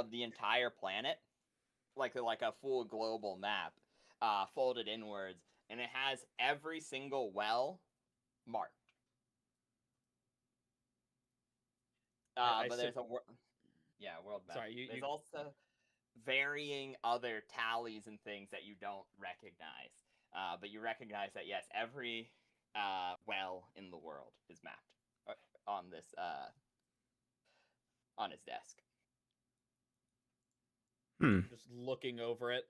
of the entire planet, like a full global map, folded inwards, and it has every single well marked. But there's a world map. Sorry, There's also varying other tallies and things that you don't recognize. But you recognize that yes, every well in the world is mapped on this on his desk. Just looking over it,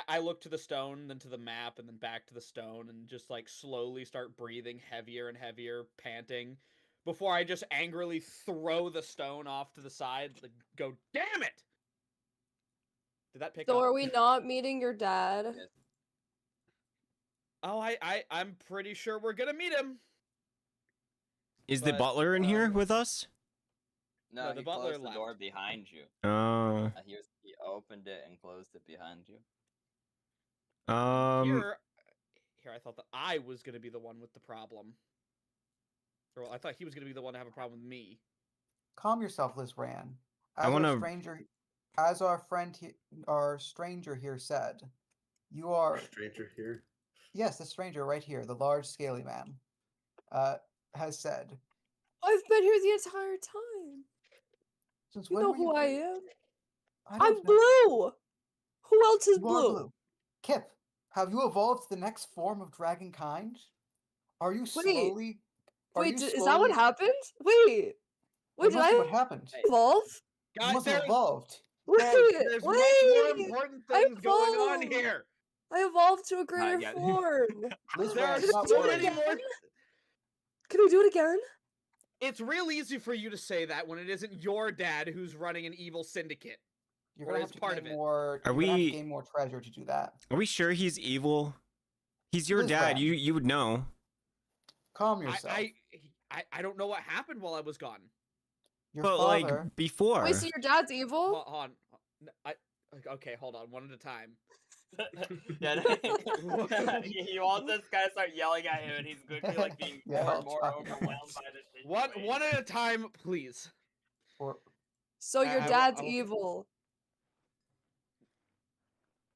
I look to the stone, then to the map, and then back to the stone, and just like slowly start breathing heavier and heavier, panting, before I just angrily throw the stone off to the side, like, go, damn it! Did that pick up? So are we not meeting your dad? Yes. Oh, I'm pretty sure we're gonna meet him. Is the butler in here with us? No, the he butler closed the door left. behind you. Oh. He opened it and closed it behind you. Here, I thought that I was gonna be the one with the problem. Or I thought he was gonna be the one to have a problem with me. Calm yourself, Liz Ran. As our stranger here said, you are stranger here. Yes, the stranger right here, the large scaly man, has said. I've been here the entire time. Since you when know were who I am? I'm blue. Who else is you are blue? Kip, have you evolved to the next form of dragon kind? Are you slowly? Is that what happened? Wait, did I what happened? Evolve? You must have evolved. There's much more important things going on here. I evolved to a greater form. There are so many more. Can we do it again? It's real easy for you to say that when it isn't your dad who's running an evil syndicate. You're gonna have to part gain more. Are we have to gain more treasure to do that? Are we sure he's evil? He's your dad. You would know. Calm yourself. I don't know what happened while I was gone. Your but father... like before. Wait, so your dad's evil? Hold on. Okay, hold on, one at a time. You all just kind of start yelling at him, and he's going to be like being more and more overwhelmed by this situation. One at a time, please. So your dad's evil.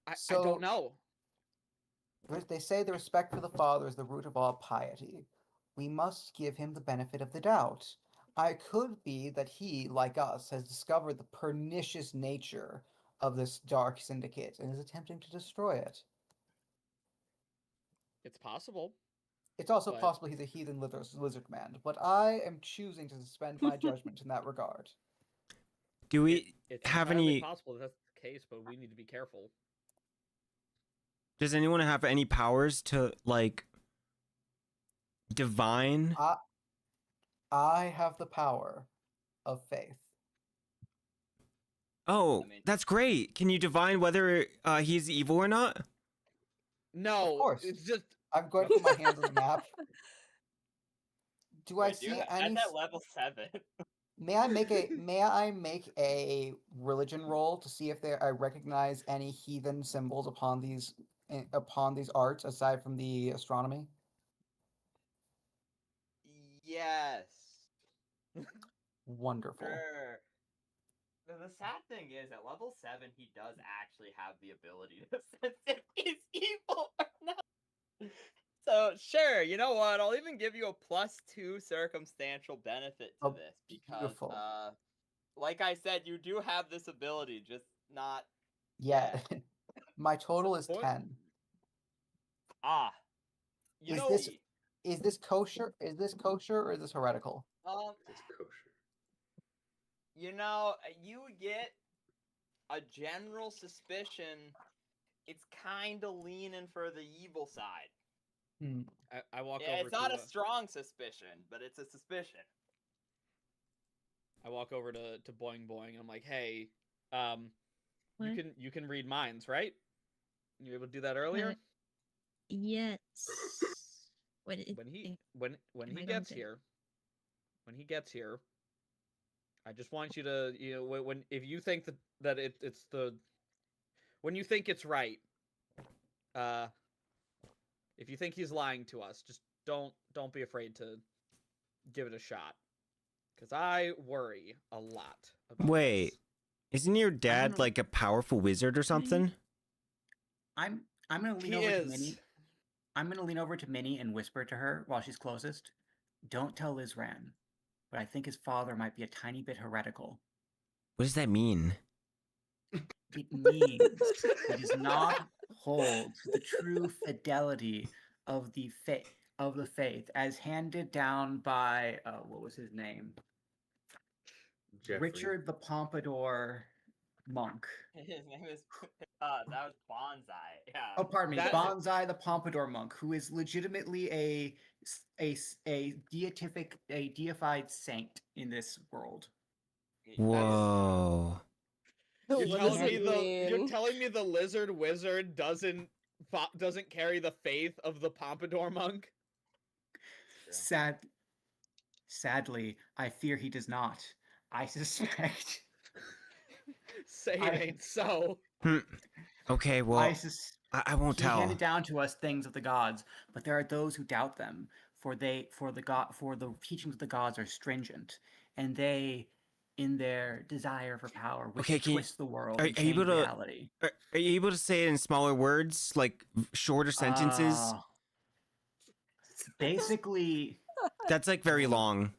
I don't know. They say the respect for the father is the root of all piety. We must give him the benefit of the doubt. It could be that he, like us, has discovered the pernicious nature of this dark syndicate and is attempting to destroy it. It's possible. It's also possible he's a heathen lizard man, but I am choosing to suspend my judgment in that regard. Do we it's have any... possible that that's the case, but we need to be careful. Does anyone have any powers to, like, divine? I have the power of faith. Oh, that's great. Can you divine whether he's evil or not? Of No, course. It's just... I'm going to put my hands on the map. Do I see any... That's at level 7. May I make a religion roll to see if I recognize any heathen symbols upon these arts aside from the astronomy? Yes. Wonderful. Sure. The sad thing is, at level 7, he does actually have the ability to sense if he's evil or not. So, sure, you know what? I'll even give you a +2 circumstantial benefit to this. Because, like I said, you do have this ability, just not... Yeah. My total is 10. Is this kosher? Is this kosher or is this heretical? It's kosher. You know, you get a general suspicion it's kind of leaning for the evil side. I walk over. It's not a strong suspicion, but it's a suspicion. I walk over to Boing Boing. I'm like, hey, you can read minds, right? You were able to do that earlier? Yes. When he gets here, I just want you to, if you think that when you think it's right, if you think he's lying to us, just don't be afraid to give it a shot, Because I worry a lot about Wait, this. isn't your dad gonna- like a powerful wizard or something? I'm gonna lean He over to is. Minnie. I'm gonna lean over to Minnie and whisper to her while she's closest. Don't tell Lizran, but I think his father might be a tiny bit heretical. What does that mean? It means he does not hold to the true fidelity of the faith as handed down by what was his name? Jeffrey. Richard the Pompadour monk. His name is that was Bonsai. Yeah. Oh, pardon me, That- Bonsai the Pompadour monk, who is legitimately a deified saint in this world. Whoa. You're What telling does me it you're mean? telling me the lizard wizard doesn't carry the faith of the Pompadour monk? Sadly, I fear he does not. I suspect. Say it I- ain't so. Okay, well, I won't He tell. handed down to us things of the gods, but there are those who doubt them, for the teachings of the gods are stringent, and they, in their desire for power, wish Okay, to can you- twist the world are and you able change to- reality. Are you able to say it in smaller words, like shorter sentences? Basically, That's like very long.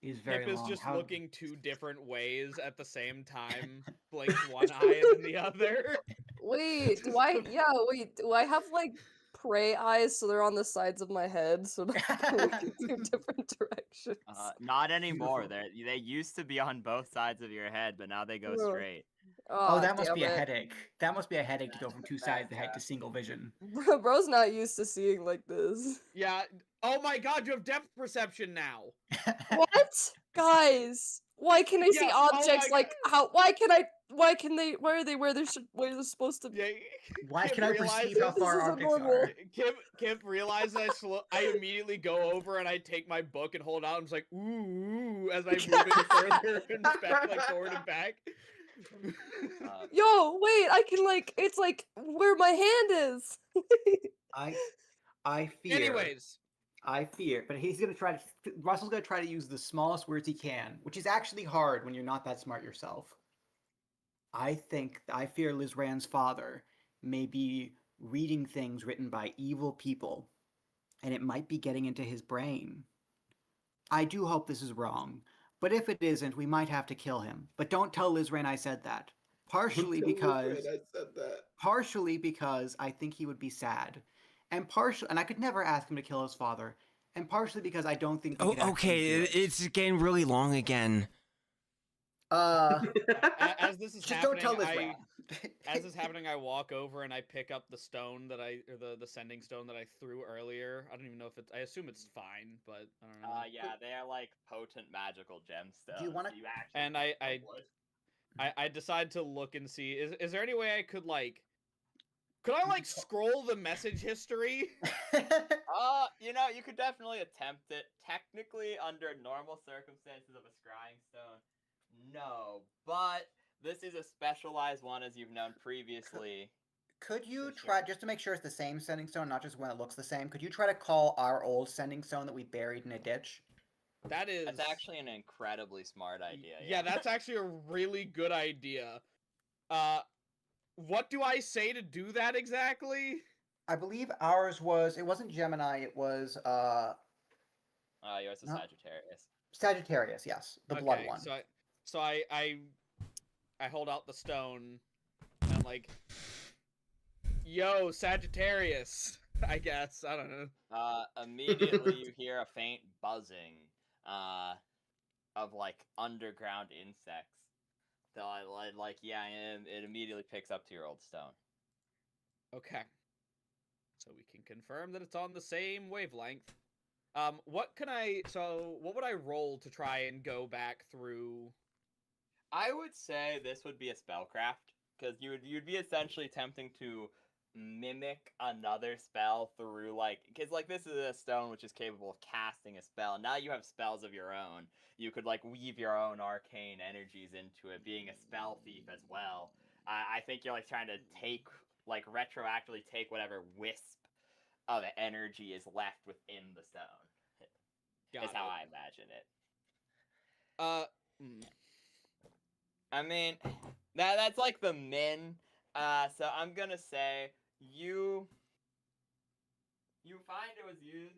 is very Kip is long. just How- looking two different ways at the same time, blinks one eye and then the other. Wait, do I? Yeah, wait. Do I have like prey eyes so they're on the sides of my head so that I can look in two different directions? Not anymore. Beautiful. They used to be on both sides of your head, but now they go Ugh. straight. Oh, that must damn be a it. headache. That must be a headache to go from two sides of the head to Fantastic. single vision. Bro's not used to seeing like this. Yeah. Oh my god, you have depth perception now. What? Guys, why can I see Yeah, oh objects my like how why can they why are they where they're supposed to be? Yeah. Why Kip can I perceive how realizes- far This is objects abnormal. are? Kip realizes I immediately go over and I take my book and hold out and it's like ooh as I move it further and back, like forward and back. Yo, wait, I can like it's like where my hand is. I fear. Anyways, I fear, but Russell's gonna try to use the smallest words he can, which is actually hard when you're not that smart yourself. I fear Lizran's father may be reading things written by evil people, and it might be getting into his brain. I do hope this is wrong, but if it isn't, we might have to kill him. But don't tell Lizran I said that. Partially because I think he would be sad. And I could never ask him to kill his father. And partially because I don't think we could Oh, actually okay, do it. it's getting really long again. as this is Just don't happening, tell Lizran. as this is happening, I walk over and I pick up the stone that the sending stone that I threw earlier. I don't even know if it's. I assume it's fine, but I don't know. Yeah, they are like potent magical gemstones. Do you wanna- actually And I decide to look and see. Is there any way I could like? Could I like scroll the message history? You could definitely attempt it. Technically, under normal circumstances of a scrying stone, no. But this is a specialized one, as you've known previously. Could you For try, sure. just to make sure it's the same sending stone, not just one that looks the same, could you try to call our old sending stone that we buried in a ditch? That is. That's actually an incredibly smart idea. Yeah, that's actually a really good idea. What do I say to do that exactly? I believe it wasn't Gemini, it was Yours is No. Sagittarius. Sagittarius, yes, the blood one. So I hold out the stone and I'm like, yo, Sagittarius, I guess. I don't know. Immediately you hear a faint buzzing, of like underground insects. So it immediately picks up to your old stone. Okay. So we can confirm that it's on the same wavelength. What would I roll to try and go back through? I would say this would be a spellcraft, because you'd be essentially attempting to mimic another spell through because this is a stone which is capable of casting a spell. Now you have spells of your own. You could weave your own arcane energies into it, being a spell thief as well. I think you're trying to retroactively take whatever wisp of energy is left within the stone. Is how I imagine it. mm, I mean, that's like the min. So I'm gonna say you find it was used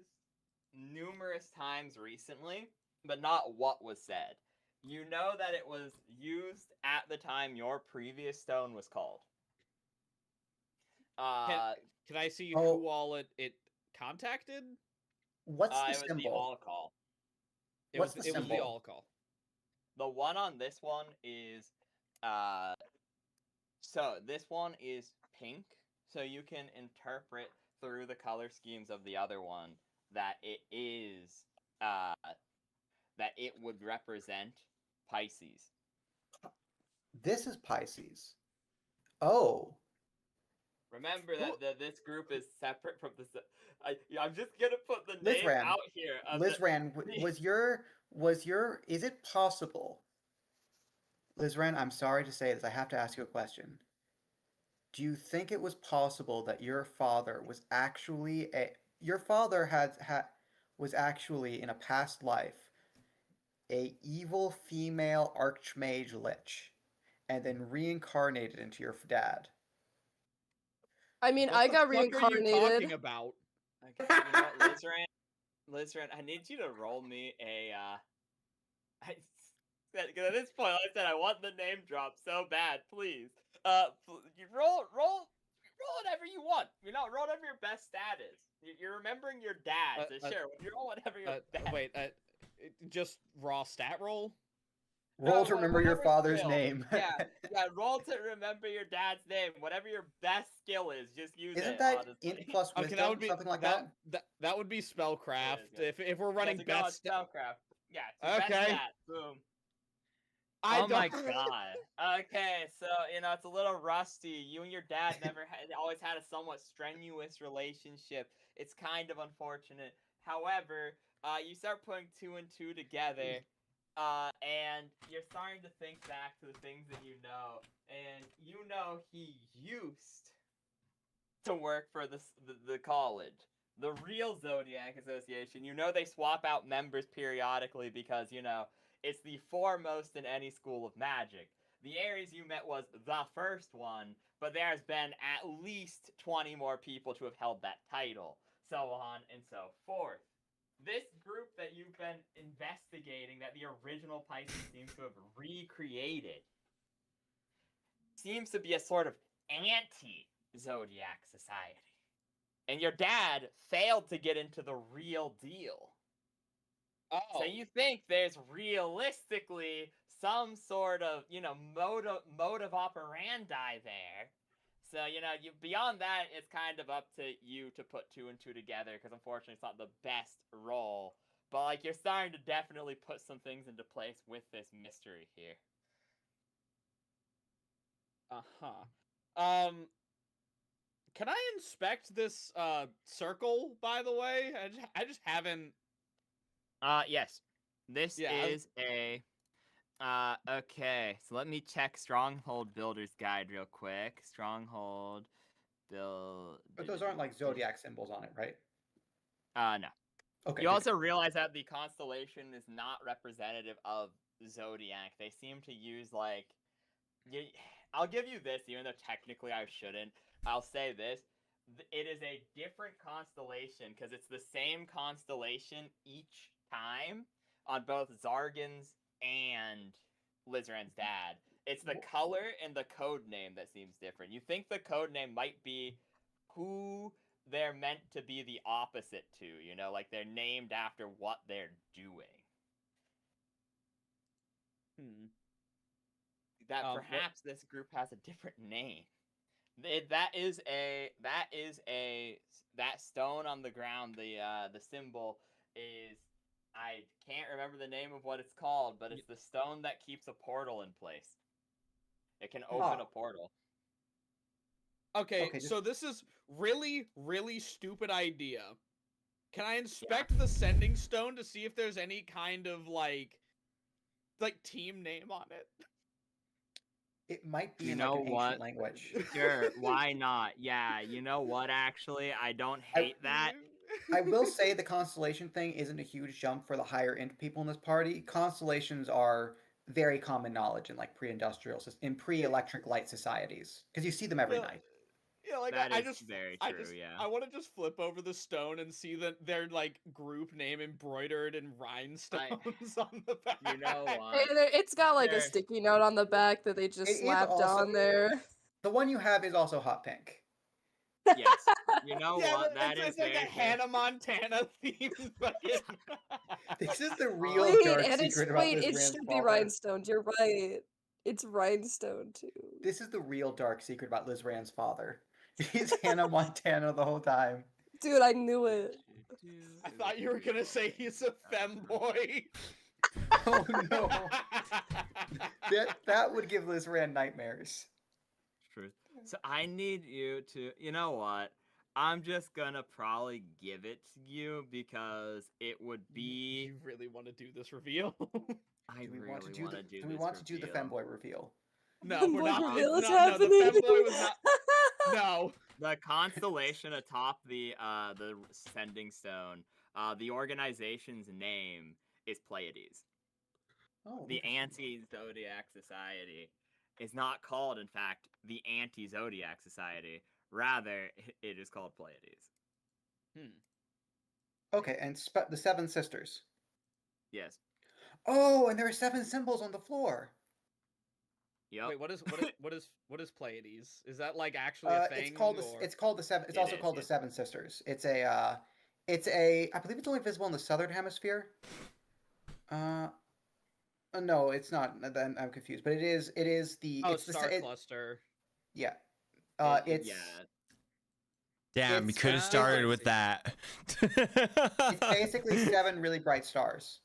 numerous times recently, but not what was said. You know that it was used at the time your previous stone was called. can I see Oh. who all it contacted? What's the It was the symbol? all call. What's the It was the symbol? all call. The one on this one is so this one is pink, so you can interpret through the color schemes of the other one that it is that it would represent Pisces. This is Pisces. Oh. Remember that this group is separate from the. I'm just gonna put the name Lizran. out here. Lizran, was your is it possible? Lizran, I'm sorry to say this. I have to ask you a question. Do you think it was possible that your father was actually was actually in a past life a evil female archmage lich and then reincarnated into your dad? I mean, What I the got fuck are you reincarnated. talking about? Okay, you know what, Lizran, I need you to roll me a. Because at this point, like I said, I want the name drop so bad. Please, you roll whatever you want. You know, roll whatever your best stat is. You're remembering your dad, so sure. You roll whatever your best. Wait, just raw stat roll? Roll to remember your whatever father's skill. name. Yeah, roll to remember your dad's name. Whatever your best skill is, just use Isn't it. that honestly. int plus Okay, wisdom, that would be something like that? That would be spellcraft. It is, If we're running so go on best. spellcraft. Yeah, so best Okay. stat. Boom. I Oh my don't- god. Okay, so it's a little rusty. You and your dad always had a somewhat strenuous relationship. It's kind of unfortunate. However, you start putting 2 and 2 together, and you're starting to think back to the things that you know, and you know he used to work for the college. The real Zodiac Association. You know they swap out members periodically because, it's the foremost in any school of magic. The Ares you met was the first one, but there's been at least 20 more people to have held that title, so on and so forth. This group that you've been investigating, that the original Pisces seems to have recreated, seems to be a sort of anti-Zodiac society. And your dad failed to get into the real deal. Oh. So you think there's realistically some sort of, mode of operandi there. So, beyond that, it's kind of up to you to put 2 and 2 together, because unfortunately it's not the best roll. But, you're starting to definitely put some things into place with this mystery here. Uh-huh. Can I inspect this circle, by the way? I just haven't. Yes. This is a okay. So let me check Stronghold Builder's Guide real quick. Stronghold build. But those aren't like zodiac symbols on it, right? No. Okay. You also realize that the constellation is not representative of Zodiac. They seem to use I'll give you this, even though technically I shouldn't. I'll say this. It is a different constellation because it's the same constellation each time on both Zargan's and Lizran's dad. It's the color and the code name that seems different. You think the code name might be who they're meant to be the opposite to, like they're named after what they're doing. That perhaps this group has a different name. That stone on the ground, the symbol is, I can't remember the name of what it's called, but it's the stone that keeps a portal in place. It can open a portal. Okay, so this is really, really stupid idea. Can I inspect the sending stone to see if there's any kind of like team name on it? It might be in like an ancient language. Sure, why not? Yeah, you know what, actually? I don't hate that. I will say the constellation thing isn't a huge jump for the higher int people in this party. Constellations are very common knowledge in like in pre-electric light societies because you see them every Yeah, night. yeah, like That I is just, very I true, just, yeah. I want to just flip over the stone and see that their like group name embroidered in rhinestones on the back. You know Hey, what? it's got like a There- sticky note on the back that they just It is slapped also on there. the one you have is also hot pink. Yes. You know Yeah, what? That is it's like a very true. Hannah Montana themed fucking. This is the real Wait, dark and it's secret about wait, Liz it Rand's should be father. rhinestone. You're right. It's rhinestone too. This is the real dark secret about Liz Rand's father. He's Hannah Montana the whole time. Dude, I knew it. I thought you were gonna say he's a femboy. Oh no. That would give Liz Rand nightmares. Truth. So I need you to, you know what? I'm just gonna probably give it to you because it would be. You really want to do this reveal? I Do we really want to do want the to do do we this want to do the reveal. femboy reveal? No, we're Boy not. reveal It's is not. No, the happening. femboy was not. No. The constellation atop the sending stone. The organization's name is Pleiades. Oh, The interesting. Anti-Zodiac Society is not called, in fact, the Anti-Zodiac Society. Rather, it is called Pleiades. Okay, and the Seven Sisters. Yes. Oh, and there are 7 symbols on the floor. Yep. Wait, what is Pleiades? Is that like actually a thing? It's called the Seven. It's It also is, called yes. the Seven Sisters. It's a I believe it's only visible in the southern hemisphere. No, it's not. I'm confused, but it is. It is the. Oh, It's the. star cluster. Yeah. It's. Yeah. Damn, you It's- could have uh, started with that. It's basically 7 really bright stars.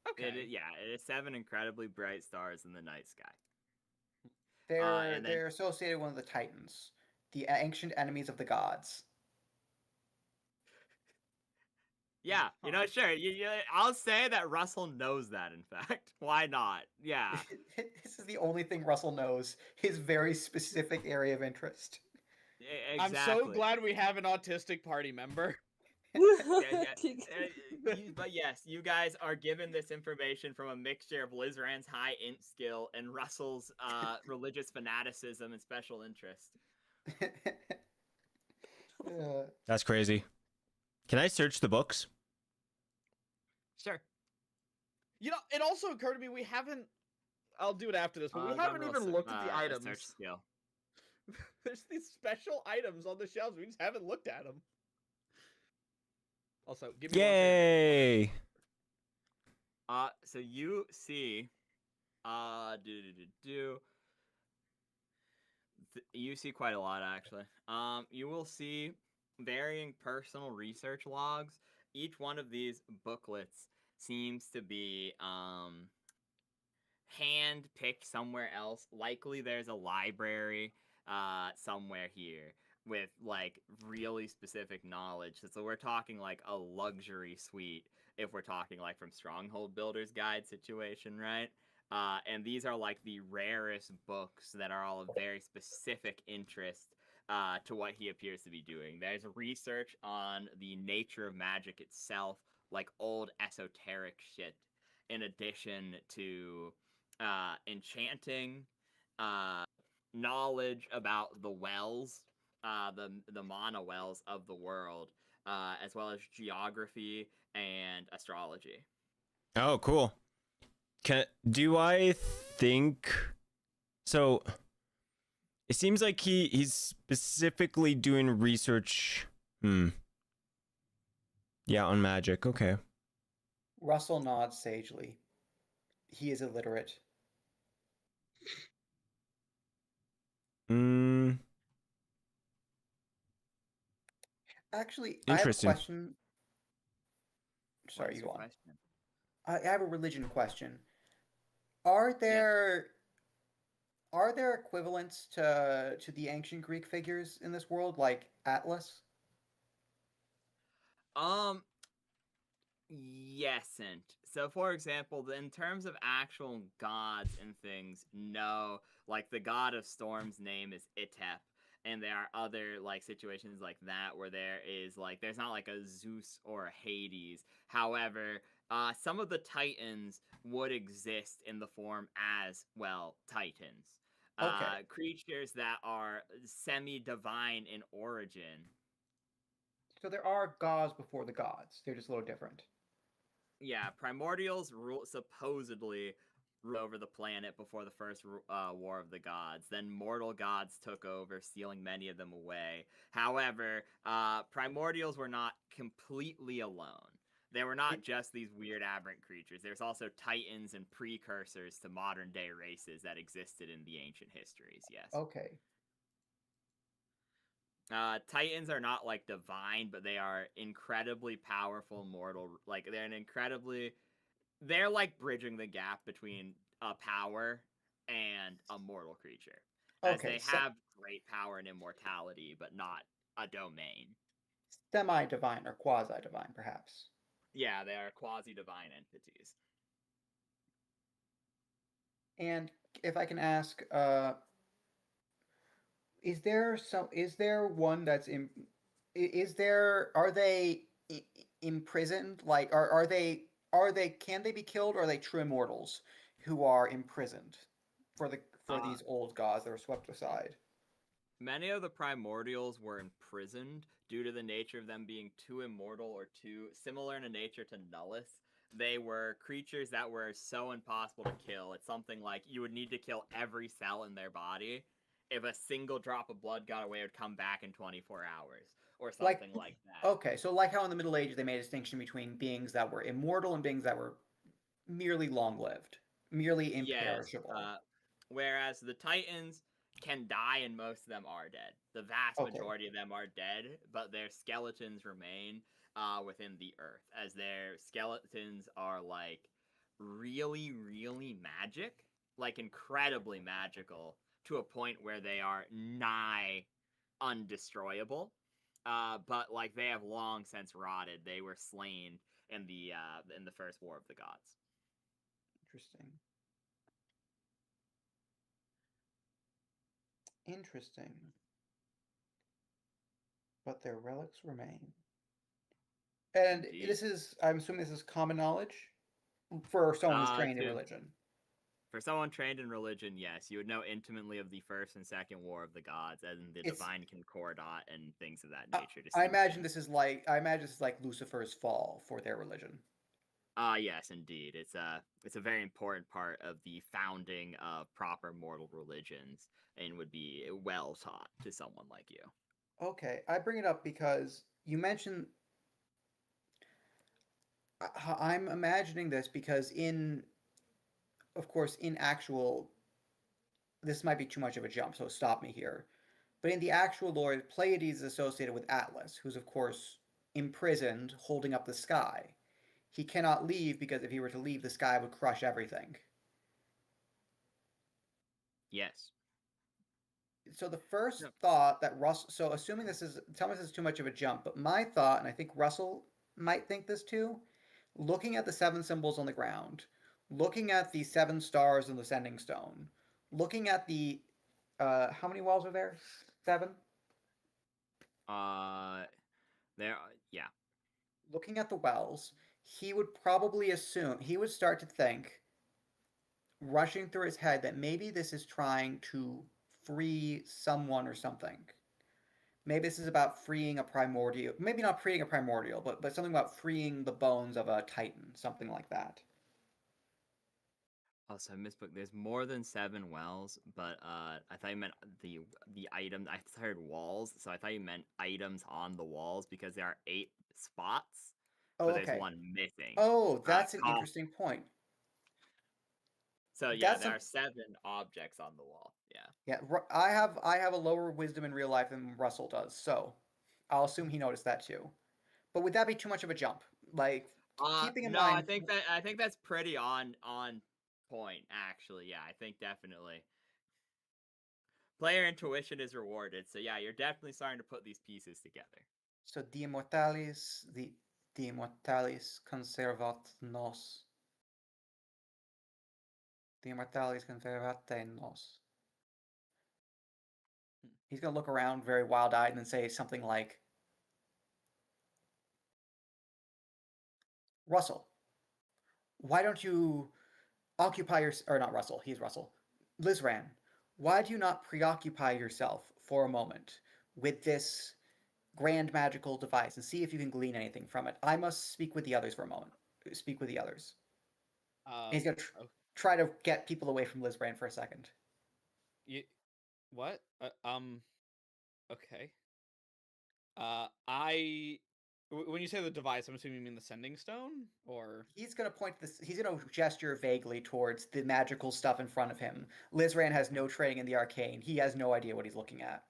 Okay. It is 7 incredibly bright stars in the night sky. They're and then- associated with one of the Titans, the ancient enemies of the gods. Yeah, you know, sure. I'll say that Russell knows that. In fact, why not? Yeah. This is the only thing Russell knows. His very specific area of interest. Exactly. I'm so glad we have an autistic party member. But yes, you guys are given this information from a mixture of Liz Rand's high int skill and Russell's religious fanaticism and special interest. That's crazy. Can I search the books? Sure. You know, it also occurred to me we haven't. I'll do it after this, but we haven't even looked at the items. Search skill. There's these special items on the shelves. We just haven't looked at them. Also, give me Yay! So you see, you see quite a lot actually. You will see varying personal research logs. Each one of these booklets seems to be hand picked somewhere else. Likely there's a library somewhere here with like really specific knowledge. So we're talking like a luxury suite if we're talking like from Stronghold Builder's Guide situation, right? And these are like the rarest books that are all of very specific interest to what he appears to be doing. There's research on the nature of magic itself, like old esoteric shit, in addition to enchanting, knowledge about the wells, the mana wells of the world, as well as geography and astrology. Oh, cool. Do I think so? It seems like he's specifically doing research. Yeah, on magic. Okay. Russell nods sagely. He is illiterate. Actually, I have a Interesting. question. Sorry, What's you your go on. question? I have a religion question. Are there equivalents to the ancient Greek figures in this world, like Atlas? Yesn't. So, for example, in terms of actual gods and things, no. Like, the god of storm's name is Itep, and there are other like situations like that where there is like there's not like a Zeus or a Hades. However, some of the Titans would exist in the form as well Titans. Okay. Creatures that are semi-divine in origin. So there are gods before the gods. They're just a little different. Yeah, primordials supposedly ruled over the planet before the first War of the Gods. Then mortal gods took over, stealing many of them away. However, primordials were not completely alone. They were not just these weird aberrant creatures. There's also titans and precursors to modern day races that existed in the ancient histories. Yes. Okay. Titans are not like divine, but they are incredibly powerful mortal. Like they're like bridging the gap between a power and a mortal creature, as Okay. they have great power and immortality, but not a domain. Semi-divine or quasi-divine, perhaps. Yeah, they are quasi-divine entities. And if I can ask, is there one that's in? Are they imprisoned? Like, can they be killed? Or are they true immortals who are imprisoned for these old gods that were swept aside? Many of the primordials were imprisoned due to the nature of them being too immortal or too similar in a nature to Nullus. They were creatures that were so impossible to kill. It's something like you would need to kill every cell in their body. If a single drop of blood got away, it would come back in 24 hours or something like that. Okay, so like how in the Middle Ages they made a distinction between beings that were immortal and beings that were merely long-lived, merely imperishable. Yes, whereas the Titans can die and most of them are dead. The vast majority of them are dead, but their skeletons remain within the earth, as their skeletons are like really, really magic, like incredibly magical, to a point where they are nigh undestroyable. But like they have long since rotted. They were slain in the first War of the Gods. Interesting. But their relics remain. And Indeed. I'm assuming this is common knowledge for someone who's trained in religion. For someone trained in religion, yes, you would know intimately of the First and Second War of the Gods and the Divine Concordat and things of that nature. I imagine this is like Lucifer's fall for their religion. Yes, indeed. It's a very important part of the founding of proper mortal religions and would be well taught to someone like you. Okay, I bring it up because you mentioned. I'm imagining this because of course, in actual, this might be too much of a jump, so stop me here. But in the actual lore, Pleiades is associated with Atlas, who's of course imprisoned, holding up the sky. He cannot leave because if he were to leave, the sky would crush everything. Yes. So the first thought that Russell, so assuming tell me this is too much of a jump, but my thought, and I think Russell might think this too, looking at the 7 symbols on the ground, looking at the 7 stars in the sending stone, looking at the, how many walls are there? 7? Yeah. Looking at the wells, he would probably he would start to think, rushing through his head, that maybe this is trying to free someone or something. Maybe this is about freeing a primordial. Maybe not freeing a primordial, but something about freeing the bones of a titan, something like that. Also, I misspoke. There's more than 7 wells, but I thought you meant the item. I heard walls, so I thought you meant items on the walls because there are 8 spots, but there's one missing. Oh, that's an interesting point. So yeah, there are 7 objects on the wall. Yeah. Yeah, I have a lower wisdom in real life than Russell does, so I'll assume he noticed that too. But would that be too much of a jump? Like keeping in mind. I think that's pretty on point. Actually, yeah, I think definitely. Player intuition is rewarded, so yeah, you're definitely starting to put these pieces together. So the immortalis conservat nos. The immortalis conservat nos. He's gonna look around very wild-eyed and then say something like, Russell, why don't you occupy your... Or not Russell, he's Russell. Lizran, why do you not preoccupy yourself for a moment with this grand magical device and see if you can glean anything from it? I must speak with the others for a moment. Speak with the others. And he's gonna try to get people away from Lizran for a second. What? Okay. When you say the device, I'm assuming you mean the sending stone, or He's gonna point to this. He's gonna gesture vaguely towards the magical stuff in front of him. Lizran has no training in the arcane. He has no idea what he's looking at.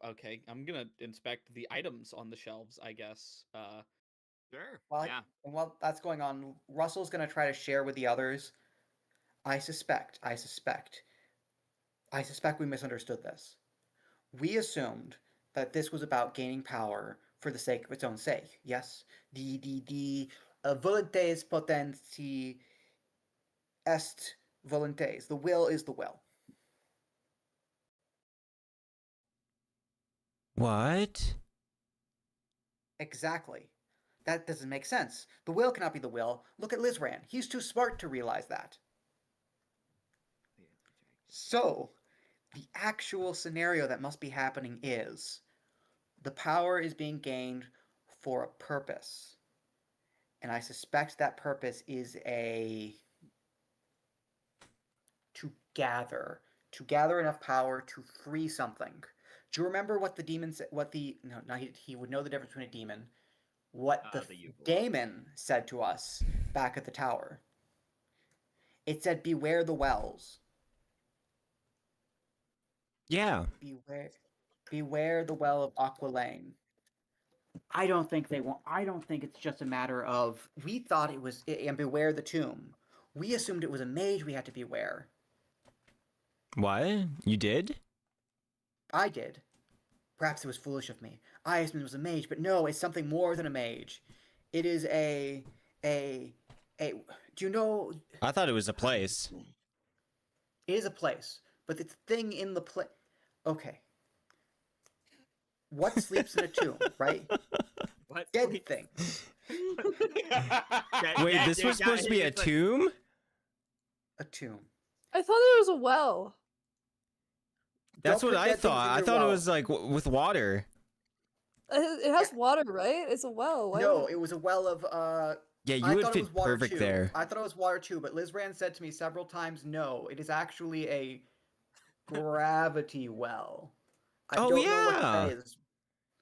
okay. I'm gonna inspect the items on the shelves, I guess. Sure. And while that's going on, Russell's gonna try to share with the others. I suspect we misunderstood this. We assumed that this was about gaining power for the sake of its own sake. Yes, the voluntas potentii est voluntas. The will is the will. What? Exactly. That doesn't make sense. The will cannot be the will. Look at Lizran. He's too smart to realize that. So, the actual scenario that must be happening is the power is being gained for a purpose. And I suspect that purpose is to gather enough power to free something. Do you remember what the demon said? He would know the difference between a demon. What the daemon said to us back at the tower. It said, beware the wells. Yeah. Beware the well of Aqualane. I don't think it's just a matter of, we thought it was, and beware the tomb. We assumed it was a mage we had to beware. What? You did? I did. Perhaps it was foolish of me. I assumed it was a mage, but no, it's something more than a mage. It is do you know... I thought it was a place. It is a place, but it's a thing in the place. Okay. What sleeps in a tomb, right? What? Dead things. Wait, this was supposed to be a tomb? A tomb. I thought it was a well. That's Don't what put I dead things thought. in I your thought it well. was like with water. It has water, right? It's a well. Why No, would it was a well of Yeah, you I would thought it fit was water perfect too. there. I thought it was water too, but Lizran said to me several times, no, it is actually a gravity well. I Oh, don't know what that yeah. is.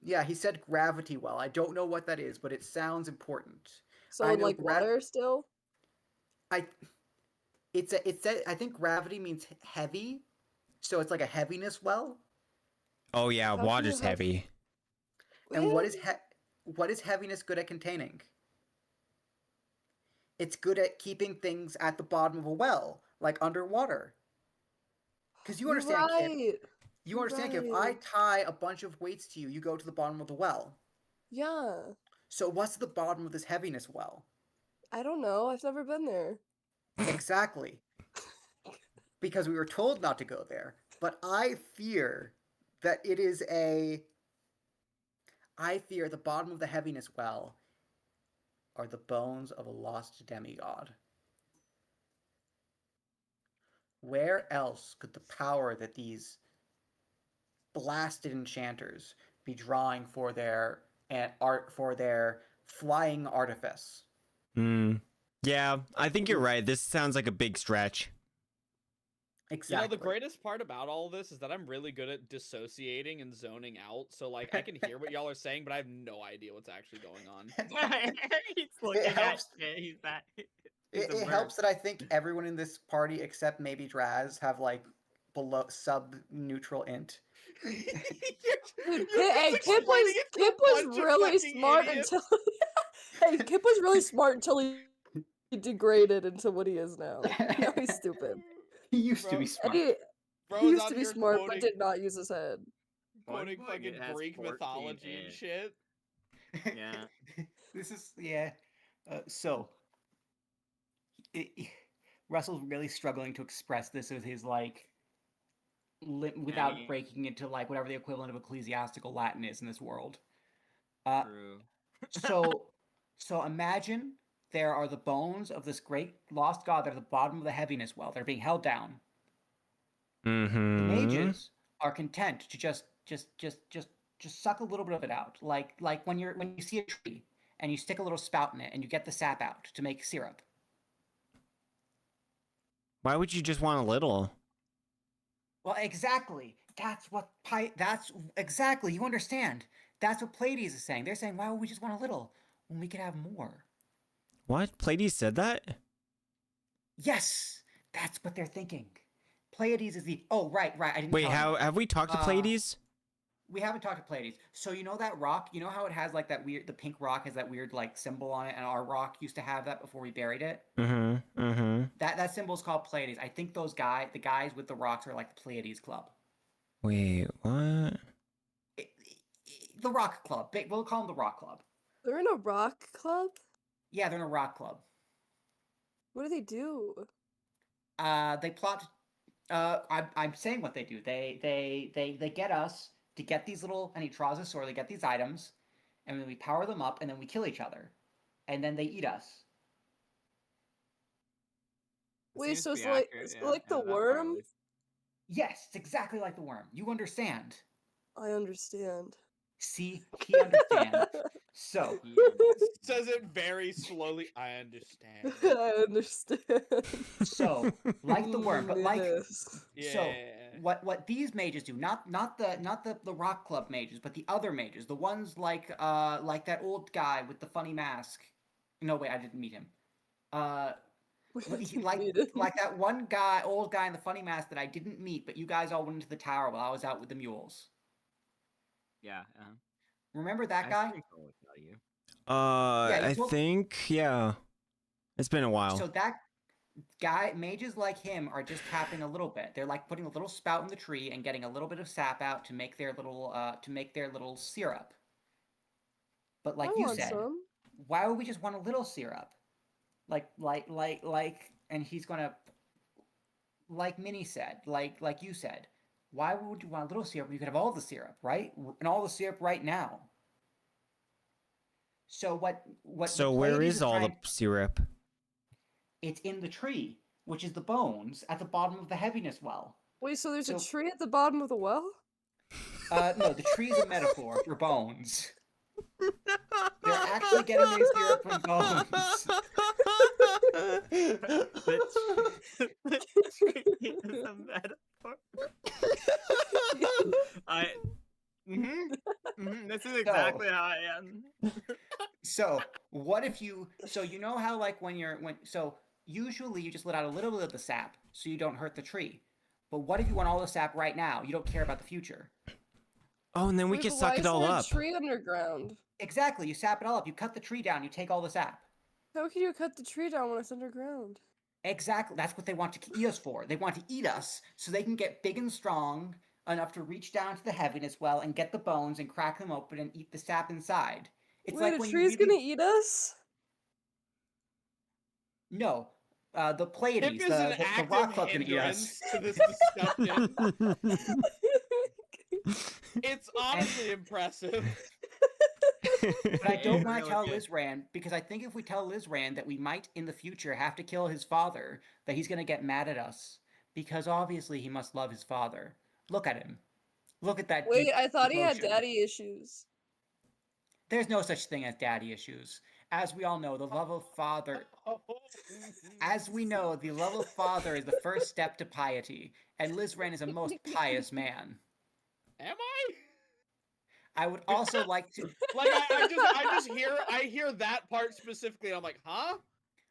Yeah, he said gravity well. I don't know what that is, but it sounds important. So I in know like water still? I think gravity means heavy, so it's like a heaviness well. Oh yeah, How can you water's have- heavy. And what is heaviness good at containing? It's good at keeping things at the bottom of a well, like underwater. Because you You're understand, Kip. right. You understand, Kip. If I tie a bunch of weights to you, you go to the bottom of the well. Yeah. So what's the bottom of this heaviness well? I don't know. I've never been there. Exactly. Because we were told not to go there. But I fear that it is I fear the bottom of the heaviness well are the bones of a lost demigod. Where else could the power that these blasted enchanters be drawing for their flying artifice? Yeah, I think you're right. This sounds like a big stretch. Exactly. You know, the greatest part about all this is that I'm really good at dissociating and zoning out. So, like, I can hear what y'all are saying, but I have no idea what's actually going on. He's looking It helps. He's that. It helps that I think everyone in this party, except maybe Draz, have like below sub-neutral int. Dude, Kip was really smart until Kip was really smart until he degraded into what he is now. Now he's stupid. He used to be smart. He Bro, used to be smart, but did not use his head. Quoting fucking Greek mythology and shit. Yeah. This is Russell's really struggling to express this with his like without Any- breaking into like whatever the equivalent of ecclesiastical Latin is in this world. Uh, True. so imagine there are the bones of this great lost god that are at the bottom of the heaviness well. They're being held down. The Mm-hmm. mages are content to just suck a little bit of it out, like when you see a tree and you stick a little spout in it and you get the sap out to make syrup. Why would you just want a little? Well, exactly. That's exactly. You understand? That's what Pleiades is saying. They're saying, why would we just want a little when we could have more? What? Pleiades said that? Yes, that's what they're thinking. Pleiades is the. Oh, right. I didn't. Wait, tell how you. have we talked to Pleiades? We haven't talked to Pleiades. So you know that rock? You know how it has like that weird. The pink rock has that weird like symbol on it, and our rock used to have that before we buried it. Mm-hmm. Mm-hmm. That symbol is called Pleiades. I think the guys with the rocks are like the Pleiades Club. Wait, what? The Rock Club. We'll call them the Rock Club. They're in a rock club? Yeah, they're in a rock club. What do they do? They plot. I'm saying what they do. They get us to get these little, and he draws a sword. They get these items, and then we power them up, and then we kill each other, and then they eat us. Wait, Seems so to it's be like accurate, it's yeah. like the Yeah, that part worm? at least. Yes, it's exactly like the worm. You understand? I understand. See, he understands. So, He understands. Says it very slowly. I understand. I understand. so like the worm, but like Yes. so. Yeah. What these mages do, not the rock club mages, but the other mages, the ones like that old guy with the funny mask. No, wait, I didn't meet him. Like that one old guy in the funny mask that I didn't meet, but you guys all went into the tower while I was out with the mules. Yeah. Remember that I guy? think I'll tell you. Yeah, I think, yeah. It's been a while. So that guy, mages like him are just tapping a little bit. They're like putting a little spout in the tree and getting a little bit of sap out to make their little syrup. But like I you want said, some. why would we just want a little syrup? Like, and he's gonna, like Minnie said, like you said, why would you want a little syrup when you could have all the syrup, right? And all the syrup right now. So So where is all the syrup? It's in the tree, which is the bones at the bottom of the heaviness well. Wait, so there's a So- tree at the bottom of the well? No, the tree is a metaphor for bones. They're actually getting their syrup from bones. The tree is a metaphor. This is exactly how I am. So what if you? So you know how like so usually you just let out a little bit of the sap so you don't hurt the tree. But what if you want all the sap right now? You don't care about the future. Oh, and then we Wait, can but suck why it is all there a up. tree underground? Exactly. You sap it all up. You cut the tree down. You take all the sap. How can you cut the tree down when it's underground? Exactly. That's what they want to eat us for. They want to eat us so they can get big and strong enough to reach down to the heaviness well and get the bones and crack them open and eat the sap inside. It's Wait, like a when tree's you really... gonna eat us? No. The Pleiades, Hip is the an rock active club can eat us. hindrance to this discussion. It's honestly impressive. But I don't want to Really tell good. Lizran, because I think if we tell Lizran that we might in the future have to kill his father, that he's going to get mad at us. Because obviously he must love his father. Look at him. Look at that Wait, deep I thought he had devotion. daddy issues. There's no such thing as daddy issues. As we all know, the love of father... As we know, the love of father is the first step to piety. And Lizran is a most pious man. Am I? I would also like to... Like I hear that part specifically. And I'm like, huh?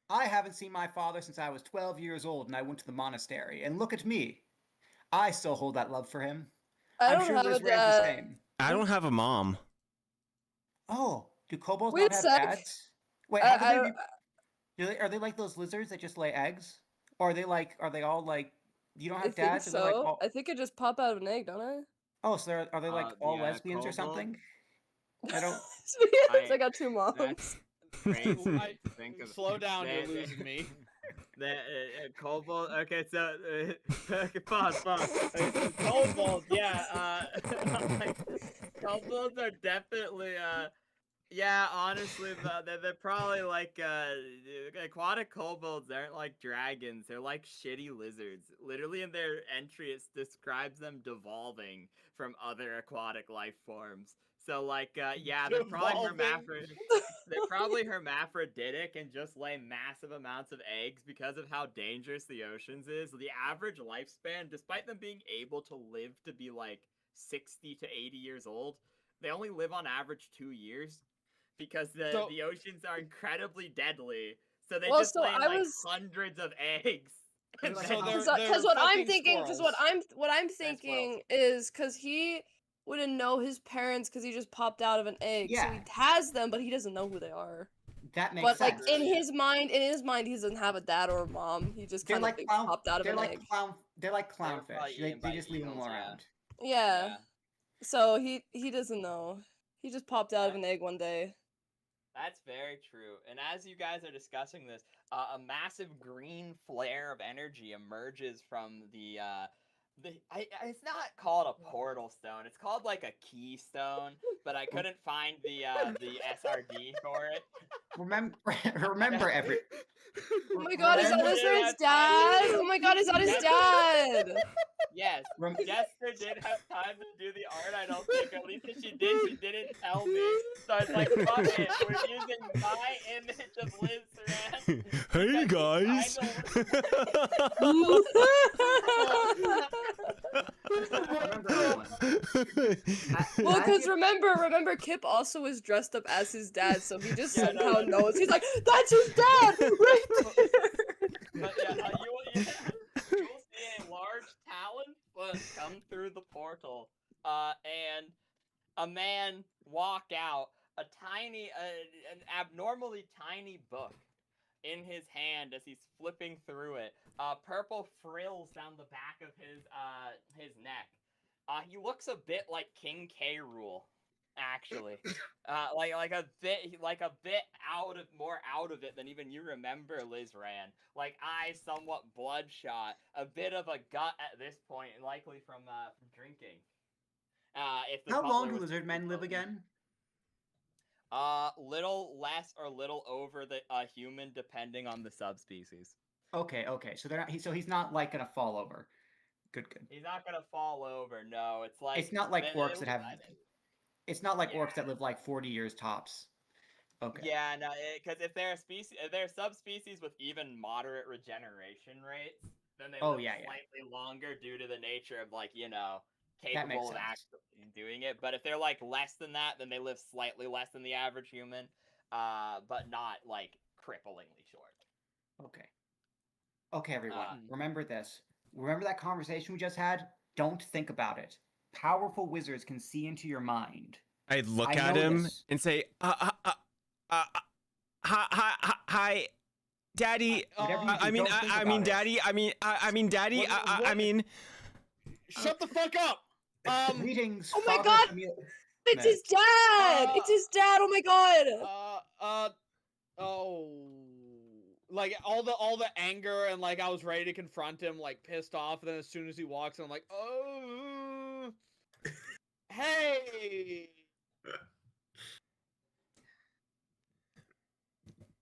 I haven't seen my father since I was 12 years old and I went to the monastery. And look at me. I still hold that love for him. I I'm don't sure have a Lizran's the dad. same. I don't have a mom. Oh, do kobolds Wait not have a sec. dads? Wait, I how don't. are they like those lizards that just lay eggs? Or are they all like, you don't I have think dads? Are so. they like all... I think I just pop out of an egg, don't I? Oh, so are they like all The, lesbians or kobold? something? I don't... I got two moms. That's crazy. I- to think of. slow down, you're They- losing me. Kobold. Okay, so pause. Kobolds, yeah. Like, kobolds are definitely yeah, honestly, they're probably like aquatic kobolds aren't like dragons. They're like shitty lizards. Literally, in their entry, it describes them devolving from other aquatic life forms. So, like, yeah, they're probably Devolving. they're probably hermaphroditic and just lay massive amounts of eggs because of how dangerous the oceans is. The average lifespan, despite them being able to live to be like 60 to 80 years old, they only live on average 2 years because So- the oceans are incredibly deadly. So they Well, just so lay I like was- hundreds of eggs. They're like, So oh, they're Because what I'm fucking thinking, because squirrels. what I'm squirrels. thinking is because he wouldn't know his parents because he just popped out of an egg. So Yeah. he has them, but he doesn't know who they are. that makes But sense. like in his mind, he doesn't have a dad or a mom. He just they're kind of like clown. popped out of They're an like egg. they're like They were clownfish. probably They, eaten they by just leave them eagles, yeah. around. Yeah. So he doesn't know. He just popped out of an Right. egg one day. That's very true. And as you guys are discussing this, a massive green flare of energy emerges from it's not called a portal stone. It's called like a keystone, but I couldn't find the SRD for it. Remember every. Oh my god, is that Remember Lizard's that dad? time? Oh my god, is that his Yes. dad? Yes, Rem- Jester did have time to do the art, I don't think. At least if she did, she didn't tell me. So it's like, fuck it, we're using my image of Liz Saran. Hey because guys. Remember everyone. Well, As because you- remember, Kip also was dressed up as his dad, so he just Yeah, no, somehow no. knows. He's like, that's his dad, right there. But yeah, you'll see a large talon foot come through the portal, and a man walk out, an abnormally tiny book in his hand as he's flipping through it. Purple frills down the back of his neck. He looks a bit like King K. Rool, actually. Like a bit more out of it than even you remember, Liz Ran. Like eyes somewhat bloodshot, a bit of a gut at this point, and likely from drinking. If the How long butler do was lizard men live potent. again? Little less or little over the human, depending on the subspecies. Okay. So they're not. He's not like gonna fall over. Good. He's not gonna fall over. No, it's like It's not like they- orcs that have. It's not like Yeah. orcs that live like 40 years tops. Okay. Yeah, no, because if they're subspecies with even moderate regeneration rates, then they Oh, live yeah. slightly longer due to the nature of That makes capable of sense. actually doing it. But if they're like less than that, then they live slightly less than the average human, but not like cripplingly short. Okay, everyone. Uh, Remember this. Remember that conversation we just had? Don't think about it. Powerful wizards can see into your mind. I'd look I at know him this. and say, hi, Daddy. Whatever you Uh, do, I mean, don't think I mean, about it. Daddy. I mean, Daddy. I mean, Shut the fuck up. Greetings. Oh my Father God! Camille- It's his dad! It's his dad! Oh my god! Like all the anger and like I was ready to confront him, like pissed off, and then as soon as he walks in, I'm like, oh, hey,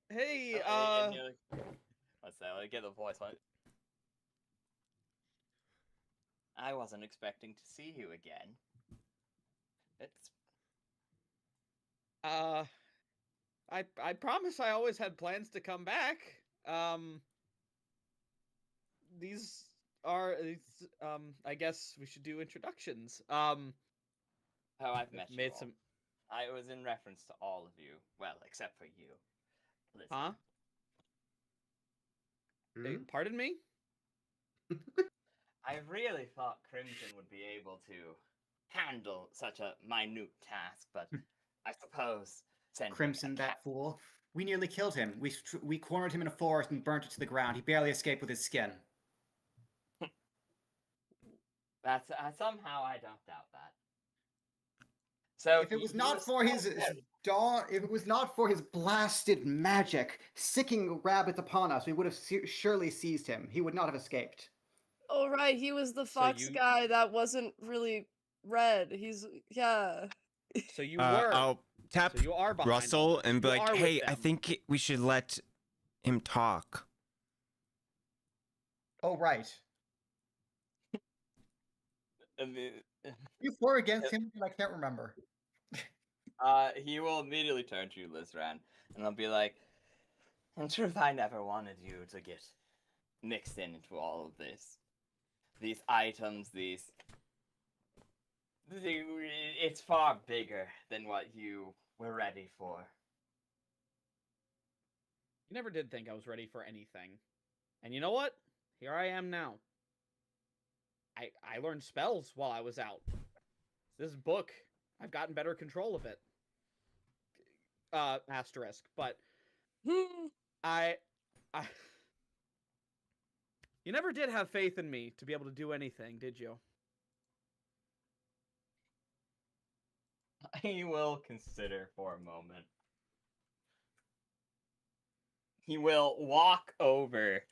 hey, and you're like, let's say, let me get the voice on. I wasn't expecting to see you again. It's I promise I always had plans to come back. These I guess we should do introductions. how I've met you Made all. some I was in reference to all of you. Well, except for you. Listen, Huh? Hmm? Pardon me? I really thought Crimson would be able to handle such a minute task, but I suppose sending Crimson, a that fool. We nearly killed him. We cornered him in a forest and burnt it to the ground. He barely escaped with his skin. That's somehow I don't doubt that. So If it was you not for his... escorted- Dawn, if it was not for his blasted magic, sicking rabbits upon us, we would have surely seized him. He would not have escaped. Oh right, he was the So fox you- guy that wasn't really red. Yeah. So you were. I'll tap So you are behind all Russell this. and be You like, are with "Hey, I them. think we should let him talk." Oh right. And You for or against him? I can't remember. he will immediately turn to you, Lizran, and I'll be like, "In truth, I never wanted you to get mixed into all of this. These items, it's far bigger than what you were ready for." You never did think I was ready for anything. And you know what? Here I am now. I learned spells while I was out. This book, I've gotten better control of it. Asterisk, but I You never did have faith in me to be able to do anything, did you? He will consider for a moment. He will walk over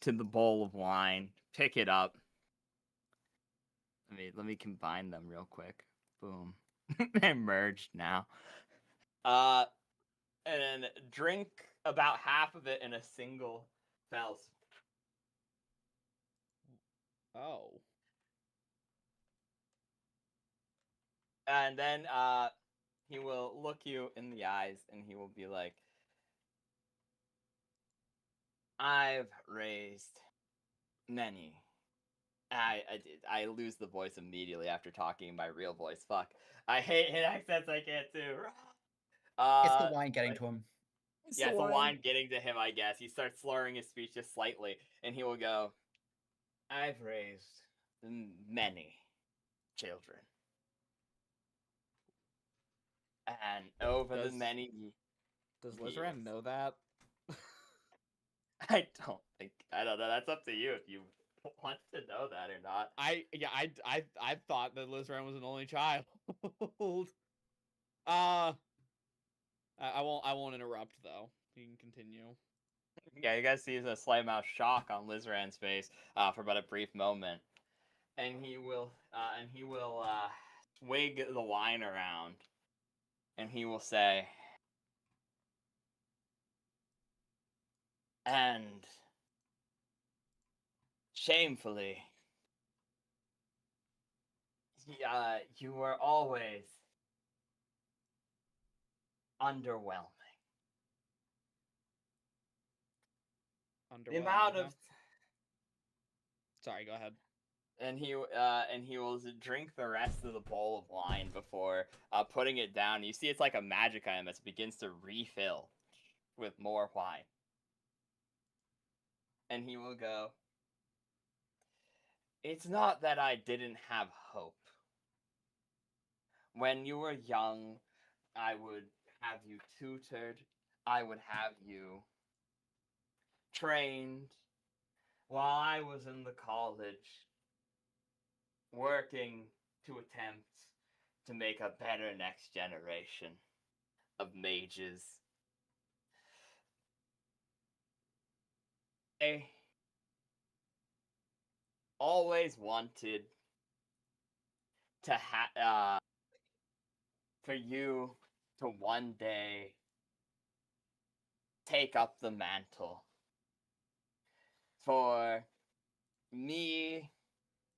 to the bowl of wine, pick it up. Let me combine them real quick. Boom. They're merged now. And then drink about half of it in a single fell swoop. Oh. And then he will look you in the eyes and he will be like, "I've raised many." I lose the voice immediately after talking in my real voice. Fuck. I hate accents. I can't do. It's the wine getting but- to him. It's Yeah, the it's the wine. wine getting to him, I guess. He starts slurring his speech just slightly, and he will go, "I've raised many children. And over the Does- many Does years." Lizran know that? I don't know. That's up to you if you want to know that or not. I thought that Lizran was an only child. I won't interrupt though. You can continue. Yeah, you guys see a slight amount of shock on Lizran's face for about a brief moment, and he will swig the wine around, and he will say, "And shamefully, you were always underwhelming. The amount of Sorry, go ahead. and he will drink the rest of the bowl of wine before putting it down. You see, it's like a magic item that begins to refill with more wine. And he will go, "It's not that I didn't have hope. When you were young, I would have you tutored. I would have you trained while I was in the college, working to attempt to make a better next generation of mages. I always wanted to for you to one day take up the mantle. For me,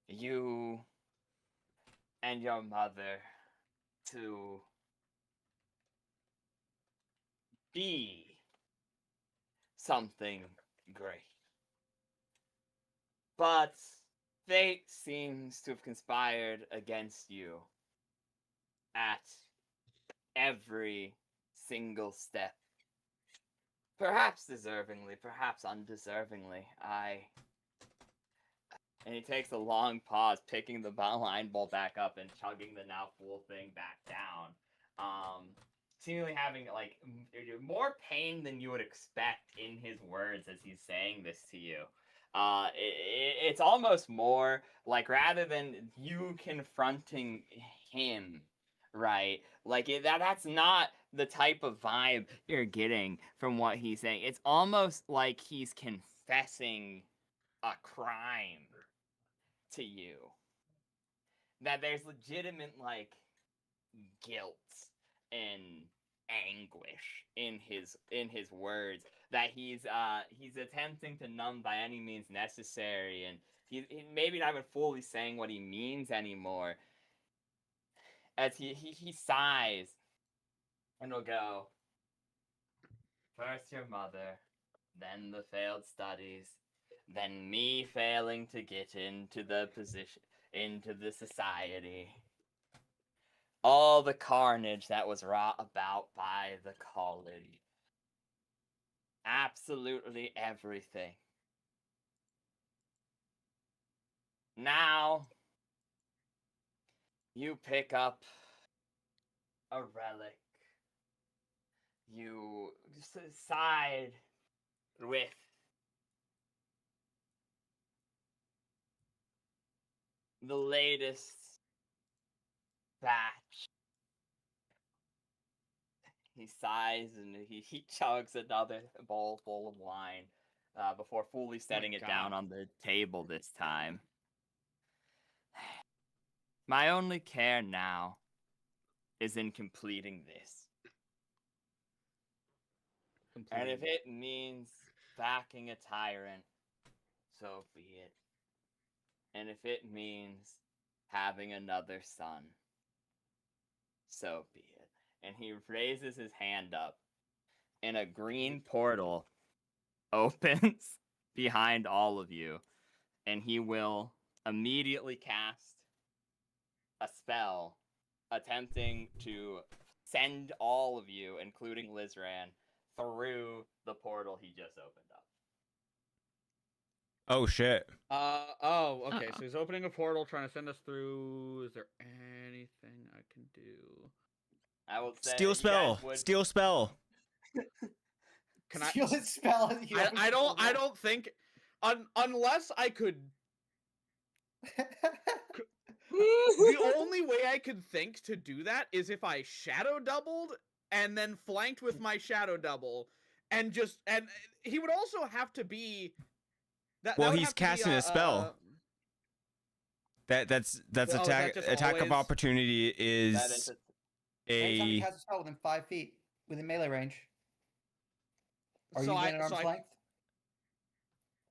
you, and your mother to be something great. But fate seems to have conspired against you at every single step. Perhaps deservingly, perhaps undeservingly. And he takes a long pause, picking the wine bowl back up and chugging the now full thing back down. Seemingly having like more pain than you would expect in his words as he's saying this to you. It's almost more like rather than you confronting him Right. Like that's not the type of vibe you're getting from what he's saying. It's almost like he's confessing a crime to you. That there's legitimate like guilt and anguish in his words that he's attempting to numb by any means necessary, and he maybe not even fully saying what he means anymore as he sighs and will go, first your mother, then the failed studies, then me failing to get into the position, into the society. All the carnage that was wrought about by the college. Absolutely everything. Now, you pick up a relic. You side with the latest batch. He sighs and he chugs another bowl full of wine before fully setting it down on the table this time. My only care now is in completing this. And if it means backing a tyrant, so be it. And if it means having another son, so be it. And he raises his hand up, and a green portal opens behind all of you, and he will immediately cast a spell attempting to send all of you, including Lizran, through the portal he just opened up. Oh shit. Okay. So he's opening a portal, trying to send us through. Is there anything I can do? I will say Steal spell. Steal spell. Can I Steal his spell? I don't think unless I could. The only way I could think to do that is if I shadow doubled and then flanked with my shadow double, and he would also have to be. Well, he's casting a spell. That's attack of opportunity is Anytime he a. has a spell within 5 feet, within melee range. Are you within arm's length?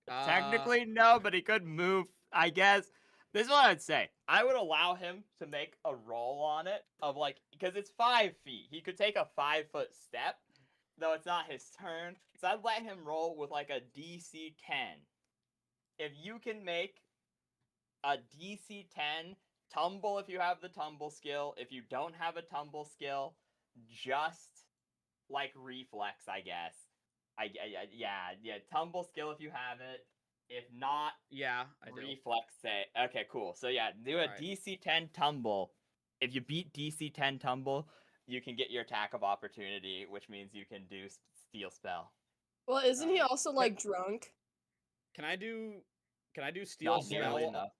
Technically, no, but he could move, I guess. This is what I'd say. I would allow him to make a roll on it of like, because it's 5 feet. He could take a 5-foot step, though it's not his turn. So I'd let him roll with like a DC 10. If you can make a DC 10 tumble, if you have the tumble skill. If you don't have a tumble skill, just like reflex, I guess. Yeah, tumble skill if you have it. If not, yeah, I do. Reflex say. Okay, cool. So yeah, do a DC 10 tumble. If you beat DC 10 tumble, you can get your attack of opportunity, which means you can do steal spell. Well, isn't he also like drunk? Can I do steal spell?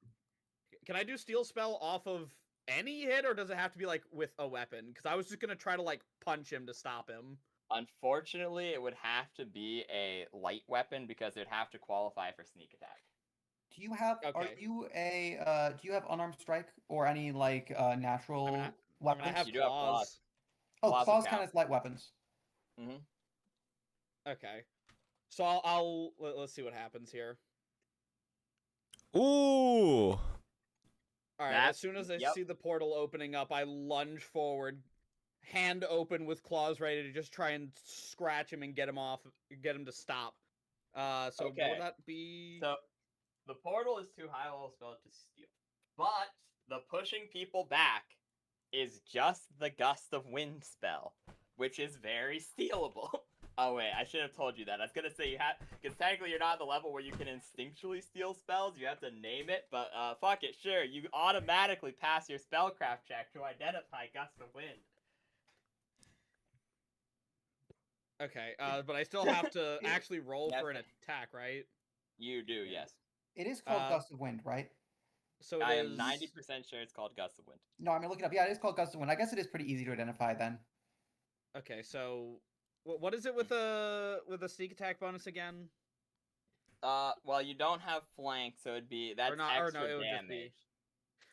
Can I do steal spell off of any hit, or does it have to be like with a weapon? Because I was just gonna try to like punch him to stop him. Unfortunately, it would have to be a light weapon because it would have to qualify for sneak attack. Do you have? Okay. Are you a? Do you have unarmed strike or any like natural weapons? I have you do have claws. Oh, claws kind of like weapons. Mm-hmm. Okay. So let's see what happens here. Ooh. All right. As soon as I see the portal opening up, I lunge forward, hand open with claws ready to just try and scratch him and get him to stop. So what would that be? So the portal is too high level spell to steal, but the pushing people back is just the gust of wind spell, which is very stealable. Oh wait, I should have told you that. I was gonna say you have, because technically you're not at the level where you can instinctually steal spells. You have to name it, but fuck it, sure. You automatically pass your spellcraft check to identify gust of wind. Okay, but I still have to actually roll for an attack, right? You do, yes. It is called gust of wind, right? So I it am is 90% sure it's called Gust of Wind. No, I'm gonna look it up. Yeah, it is called Gust of Wind. I guess it is pretty easy to identify then. Okay, so what is it with a sneak attack bonus again? Well, you don't have flank, so it'd be that's Or extra no, it would damage. just be.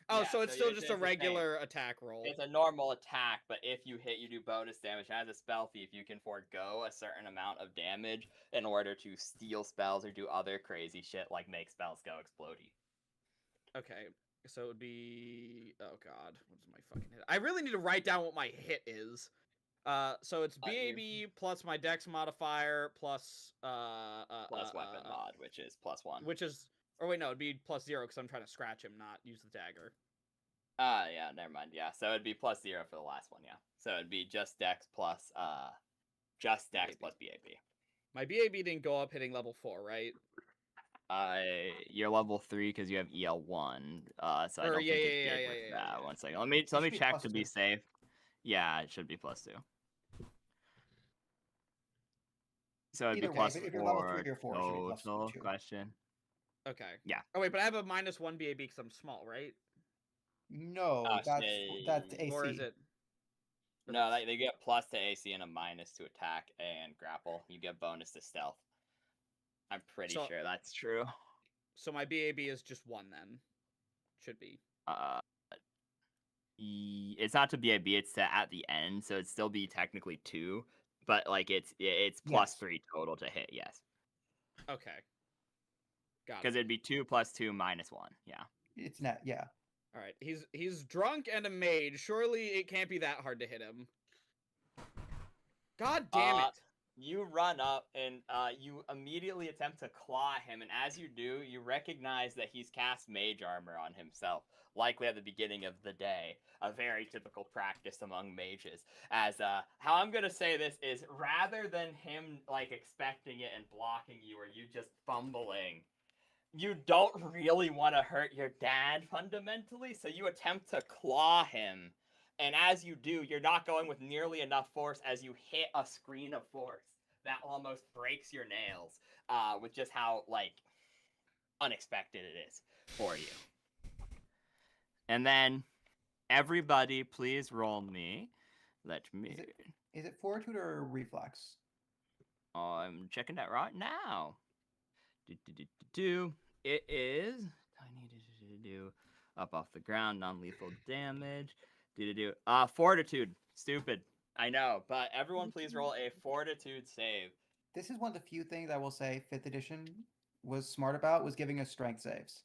Oh, Yeah, so it's still just it's a the same. regular attack roll. It's a normal attack, but if you hit, you do bonus damage. And as a spell thief, you can forego a certain amount of damage in order to steal spells or do other crazy shit like make spells go explodey. Okay, so it would be. Oh god, what is my fucking hit? I really need to write down what my hit is. So it's BAB plus my Dex modifier plus plus weapon mod, which is +1. Which is, or wait, no, it'd be +0 because I'm trying to scratch him, not use the dagger. Yeah, never mind. Yeah, so it'd be +0 for the last one. Yeah, so it'd be just Dex plus BAB. My BAB didn't go up hitting level 4, right? You're level 3 because you have EL1. So I don't think it did with that. 1 second. Let me check to be safe. Yeah, it should be +2. So it'd be +4 if you're level 3 or 4, it should be total +2. question. Okay. Yeah. Oh wait, but I have a -1 BAB because I'm small, right? No, that's AC. Or is it? No, they get plus to AC and a minus to attack and grapple. You get bonus to stealth. I'm pretty sure that's true. So my BAB is just 1 then. Should be. It's not to BAB, it's to at the end, so it'd still be technically 2, but like it's +3 total to hit. Yes. Okay. Got it. Because it'd be 2 + 2 - 1. Yeah. It's not. Yeah. All right. He's drunk and a mage. Surely it can't be that hard to hit him. God damn it. You run up and you immediately attempt to claw him, and as you do, you recognize that he's cast mage armor on himself, likely at the beginning of the day. A very typical practice among mages. As how I'm gonna say this is, rather than him like expecting it and blocking you, or you just fumbling, you don't really want to hurt your dad fundamentally, so you attempt to claw him. And as you do, you're not going with nearly enough force as you hit a screen of force that almost breaks your nails, with just how, like, unexpected it is for you. And then, everybody, please roll me. Let me... Is it fortitude or reflex? I'm checking that right now. It is... I need to do... Up off the ground, non-lethal damage. Fortitude. Stupid. I know, but everyone please roll a fortitude save. This is one of the few things I will say 5th edition was smart about, was giving us strength saves.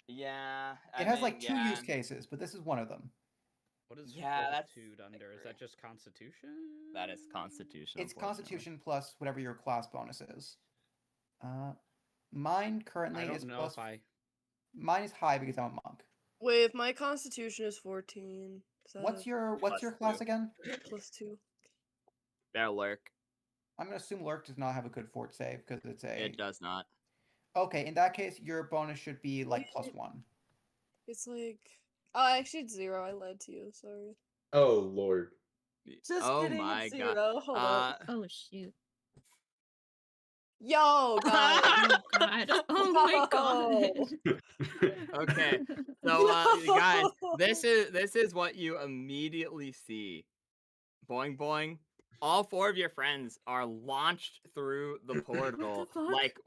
Yeah. It has like 2 use cases, but this is one of them. What is fortitude under? Is that just constitution? That is constitution. It's constitution plus whatever your class bonus is. Mine currently is plus... Mine is high because I'm a monk. Wait, if my constitution is 14. What's your class again? +2. Bear lurk. I'm gonna assume lurk does not have a good fort save because it's a... It does not. Okay, in that case, your bonus should be like +1. It's like... Oh, actually it's 0. I lied to you. Sorry. Oh, Lord. Just kidding, it's 0. God. Hold up. Oh, shoot. Yo, guys. Oh, God. Oh, my God. Okay, so guys, this is what you immediately see. Boing boing. All 4 of your friends are launched through the portal, like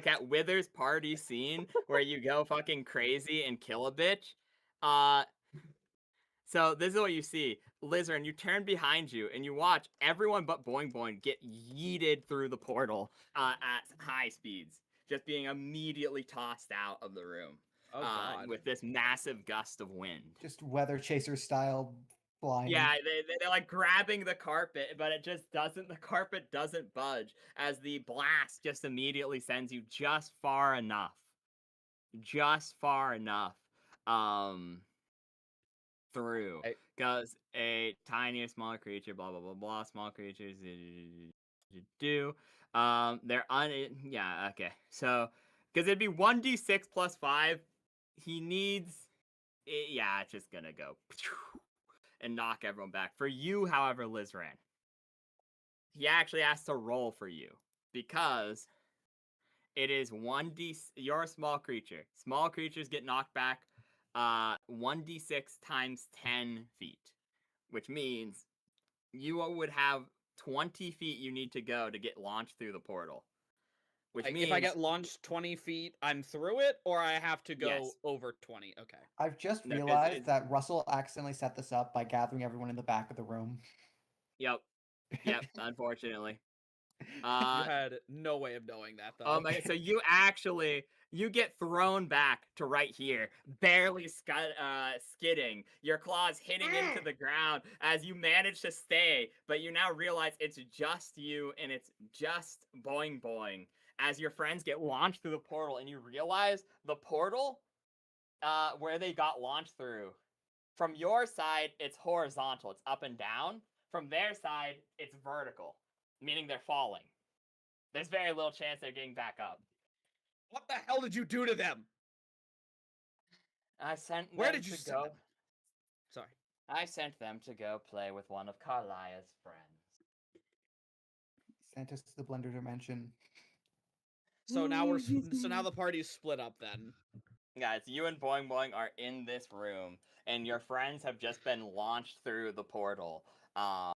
at Wither's party scene where you go fucking crazy and kill a bitch. So this is what you see. Lizard, you turn behind you and you watch everyone but Boing Boing get yeeted through the portal at high speeds, just being immediately tossed out of the room. Oh, God. With this massive gust of wind. Just weather chaser style flying. Yeah, they're like grabbing the carpet, but it just doesn't, the carpet doesn't budge as the blast just immediately sends you just far enough. Through. Because a tiny or smaller creature, blah, blah, blah, blah, small creatures do. They're yeah, okay. So, because it'd be 1d6 plus 5. He needs, yeah, it's just gonna go and knock everyone back. For you, however, Lizran, he actually has to roll for you because It is 1d. You're a small creature. Small creatures get knocked back 1d6 times 10 feet, which means you would have 20 feet you need to go to get launched through the portal. Which Like, means if I get launched 20 feet, I'm through it, or I have to go Yes. over 20. Okay. I've just No, 'cause realized it's- that Russell accidentally set this up by gathering everyone in the back of the room. Yep. Yep. Unfortunately. You had no way of knowing that, though. Oh my! So you get thrown back to right here, barely skidding. Your claws hitting into the ground as you manage to stay, but you now realize it's just you and it's just boing boing as your friends get launched through the portal, and you realize the portal, where they got launched through. From your side, it's horizontal. It's up and down. From their side, it's vertical, meaning they're falling. There's very little chance they're getting back up. What the hell did you do to them? I sent them Where did you to send go. them? Sorry. I sent them to go play with one of Carlia's friends. Sent us to the Blender dimension. So now the party's split up then. Guys, you and Boing Boing are in this room, and your friends have just been launched through the portal. I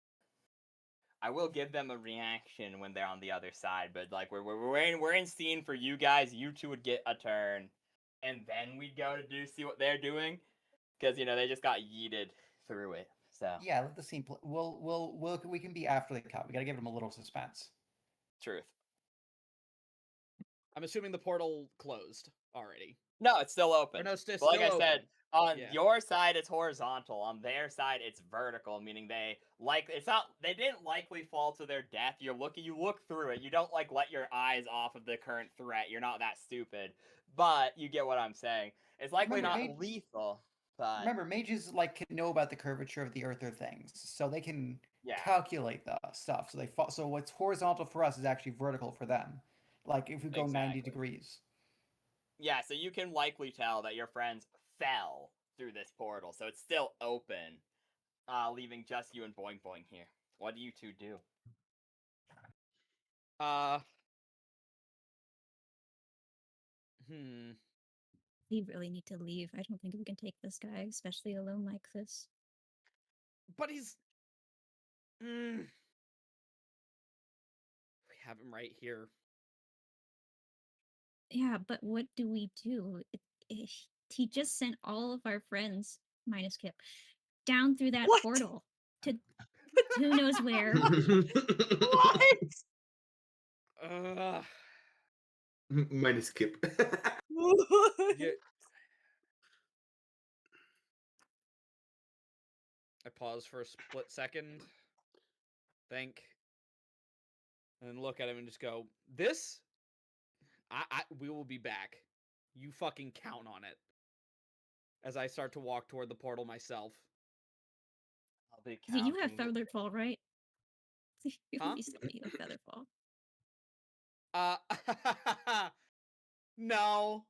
will give them a reaction when they're on the other side, but like we're in scene for you guys. You two would get a turn, and then we'd go to see what they're doing, because they just got yeeted through it. So Yeah, let the scene play. We can be after the cut. We gotta give them a little suspense. truth. I'm assuming the portal closed already. No, it's still open. Or no, But like I still said, open. on Yeah. your side it's horizontal. On their side it's vertical, meaning they didn't likely fall to their death. You look through it. You don't let your eyes off of the current threat. You're not that stupid. But you get what I'm saying. It's likely Remember, not lethal, but Remember, mages can know about the curvature of the earth or things, so they can yeah. calculate the stuff. So they fall. So what's horizontal for us is actually vertical for them. Like if we go 90 Exactly. degrees. Yeah, so you can likely tell that your friends fell through this portal, so it's still open, leaving just you and Boing Boing here. What do you two do? We really need to leave. I don't think we can take this guy, especially alone like this. But he's... We have him right here. Yeah, but what do we do? He just sent all of our friends, minus Kip, down through that portal to who knows where. What? Minus Kip. Yeah. I pause for a split second, think, and then look at him and just go, "This, we will be back. You fucking count on it." As I start to walk toward the portal myself. I'll be You have counting. Featherfall, right? Huh? You said that you have Featherfall. No.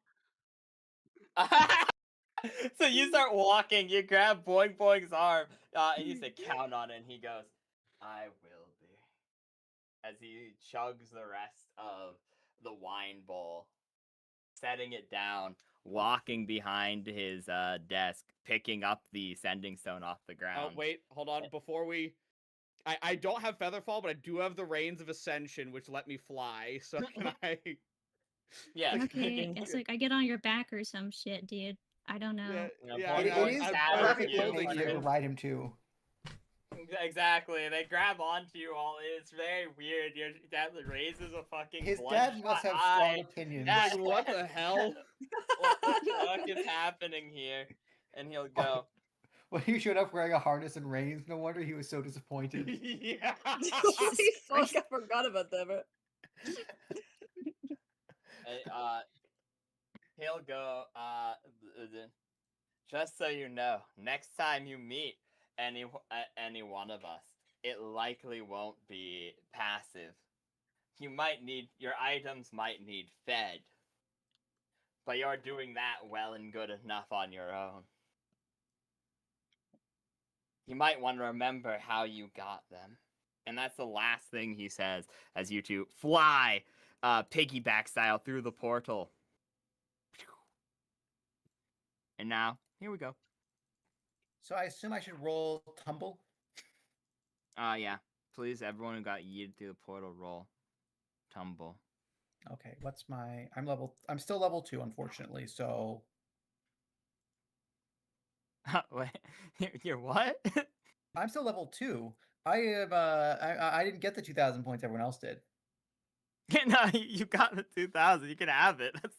So you start walking, you grab Boing Boing's arm, and you say, count on it, and he goes, I will be. As he chugs the rest of the wine bowl, setting it down, walking behind his desk, picking up the sending stone off the ground. Oh, wait, hold on. Before we... I don't have Featherfall, but I do have the Reins of Ascension, which let me fly, so can I... Yeah. Okay, I guess I get on your back or some shit, dude. I don't know. Yeah, It no, is I'm perfect holding for you to ride him too. Exactly. They grab onto you all. It's very weird. Your dad raises a fucking His bloodshot dad must have eye. strong opinions. Yeah. Like, what the hell? What the fuck is happening here? And he'll go, When he showed up wearing a harness and reins, no wonder he was so disappointed. Yeah. Holy fuck, I forgot about that. But... he'll go, just so you know, next time you meet any one of us, it likely won't be passive. Your items might need fed, but you're doing that well and good enough on your own. You might want to remember how you got them. And that's the last thing he says as you two fly piggyback style through the portal. And now, here we go. So I assume I should roll tumble. Yeah. Please, everyone who got yeeted through the portal, roll tumble. Okay, what's my? I'm still level 2, unfortunately. So Wait, you're what? I'm still level 2. I have. I didn't get the 2,000 points everyone else did. No, you got the 2,000. You can have it. That's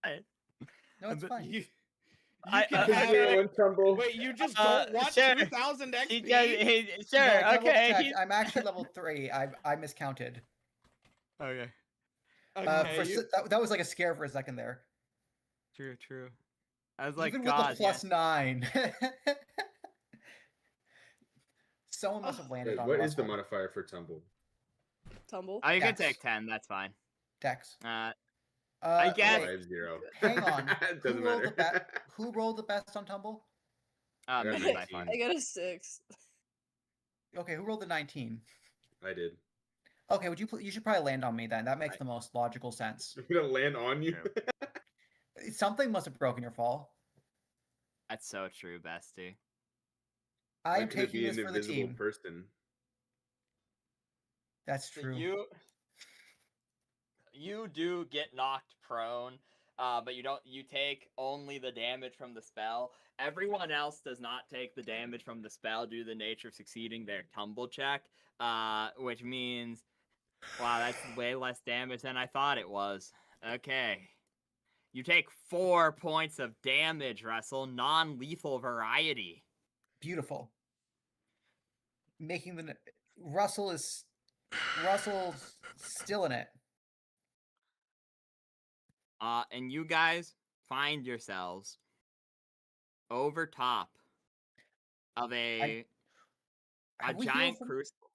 fine. No, it's fine. You I- can I- have Zero it. and tumble. Wait, you just don't want sure. 2,000 He XP? sure. No, I double Okay. checked. I'm actually level 3. I miscounted. Okay. Okay. That was like a scare for a second there. True. I was like, Even God, with the plus 9. Someone must have landed Wait, on what is the Russell. modifier for tumble? Tumble. Oh, you can Dex. take 10. That's fine. Dex. I guess. Wait, 5-0. hang on. It Who doesn't rolled matter. Who rolled the best on tumble? I got Me by 19. far. I got a 6. Okay, who rolled the 19? I did. Okay, you should probably land on me then. That makes the most logical sense. I'm gonna land on you. Something must have broken your fall. That's so true, bestie. I am Why could it taking be this an for the invisible team. person? That's So true. you do get knocked prone, but you take only the damage from the spell. Everyone else does not take the damage from the spell due to the nature of succeeding their tumble check, which means, wow, that's way less damage than I thought it was. Okay. You take 4 points of damage, Russell, non-lethal variety. Beautiful. Making the Russell's still in it. And you guys find yourselves over top of a Have we healed giant from- crucible.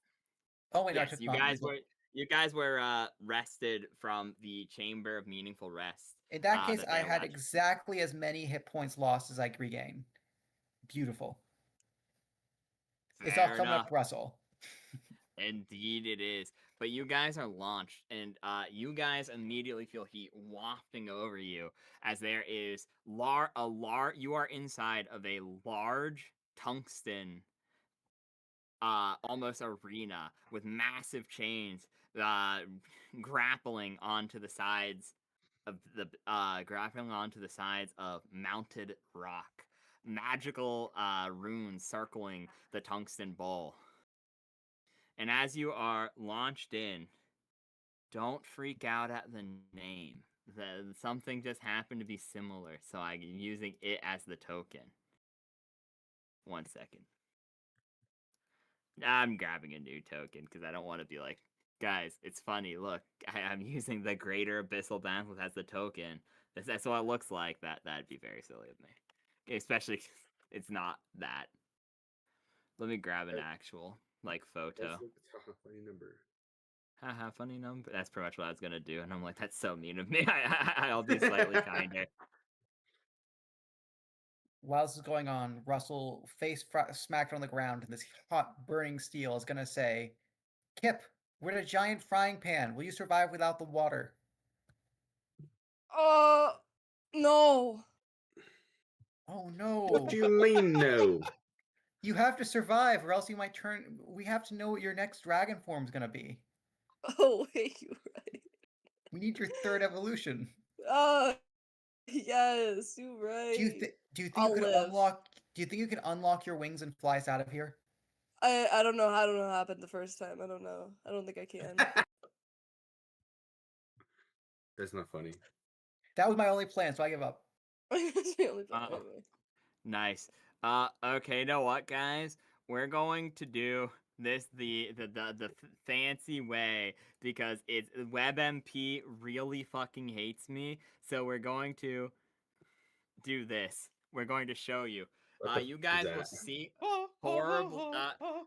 Oh wait, no, I Yes, took you not guys lethal. were rested from the Chamber of Meaningful Rest. In that case, that I they had allowed you. exactly as many hit points lost as I regained. Beautiful. It's all Fair coming enough. up, Russell. Indeed it is. But you guys are launched, and you guys immediately feel heat wafting over you as there is you are inside of a large tungsten almost arena with massive chains grappling onto the sides of mounted rock. Magical runes circling the tungsten bowl. And as you are launched in, don't freak out at the name. Something just happened to be similar, so I'm using it as the token. 1 second. I'm grabbing a new token because I don't want to be like, guys, it's funny. Look, I'm using the Greater Abyssal Banquet as the token. That's what it looks like. That'd be very silly of me, especially 'cause it's not that. Let me grab an actual photo. Let's look at a funny number. Haha, funny number. That's pretty much what I was gonna do, and I'm like, that's so mean of me. I'll be slightly kinder. While this is going on, Russell, face smacked on the ground, and this hot, burning steel is going to say, Kip, we're in a giant frying pan. Will you survive without the water? No. Oh, no. What do you mean, no? You have to survive, or else you might turn... We have to know what your next dragon form is going to be. Oh, wait, you're right. We need your third evolution. Yes, you're right. Do you think I'll you could live. unlock... Do you think you can unlock your wings and fly us out of here? I don't know. I don't know what happened the first time. I don't know. I don't think I can. That's not funny. That was my only plan, so I give up. That's the only thing. Oh. Anyway. Nice. Okay, you know what, guys? We're going to do this the fancy way because it's WebMP really fucking hates me. So we're going to do this. We're going to show you. What the You f- is guys will that? see horrible.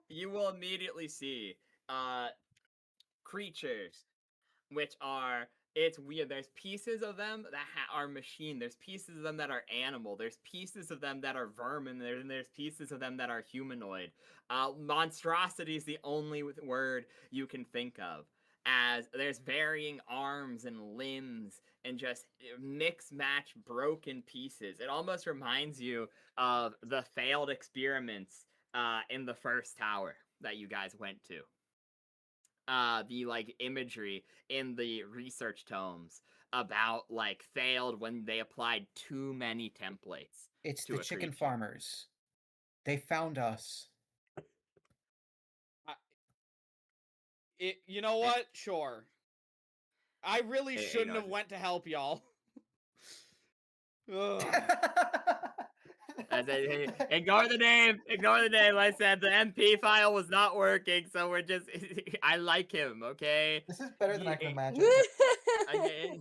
You will immediately see creatures, which are. It's weird. There's pieces of them that are machine. There's pieces of them that are animal. There's pieces of them that are vermin. There's pieces of them that are humanoid. Monstrosity is the only word you can think of. as there's varying arms and limbs and just mix match broken pieces. It almost reminds you of the failed experiments in the first tower that you guys went to. The like imagery in the research tomes about like failed when they applied too many templates. It's to the a chicken creature. farmers. They found us. You know what? Sure. I really shouldn't have went to help y'all. Ugh. Ignore the name. Ignore the name. I said the MP file was not working, so we're just. I like him. Okay. This is better than I can imagine. Okay.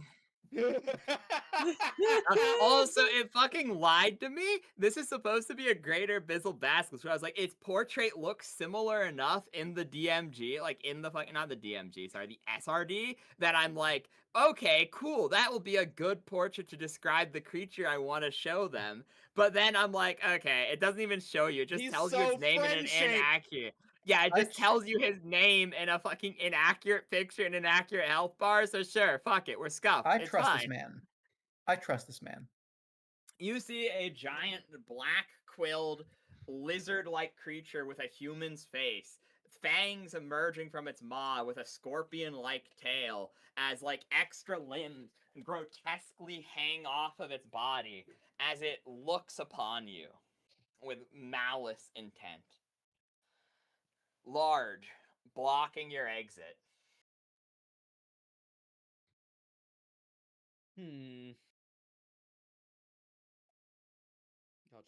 Also, it fucking lied to me. This is supposed to be a greater Bizzle Basilisk. So I was like, its portrait looks similar enough in the DMG, like in the fucking, not the DMG, sorry, the SRD, that I'm like, okay, cool. That will be a good portrait to describe the creature I want to show them. But then I'm like, okay, it doesn't even show you. It just tells you his name in an inaccurate. Yeah, it just tells you his name in a fucking inaccurate picture and inaccurate health bar. So sure, fuck it, we're scuffed. I It's trust fine. this man. I trust this man. You see a giant black-quilled lizard-like creature with a human's face, fangs emerging from its maw with a scorpion-like tail, as like extra limbs grotesquely hang off of its body as it looks upon you with malice intent. Large, blocking your exit.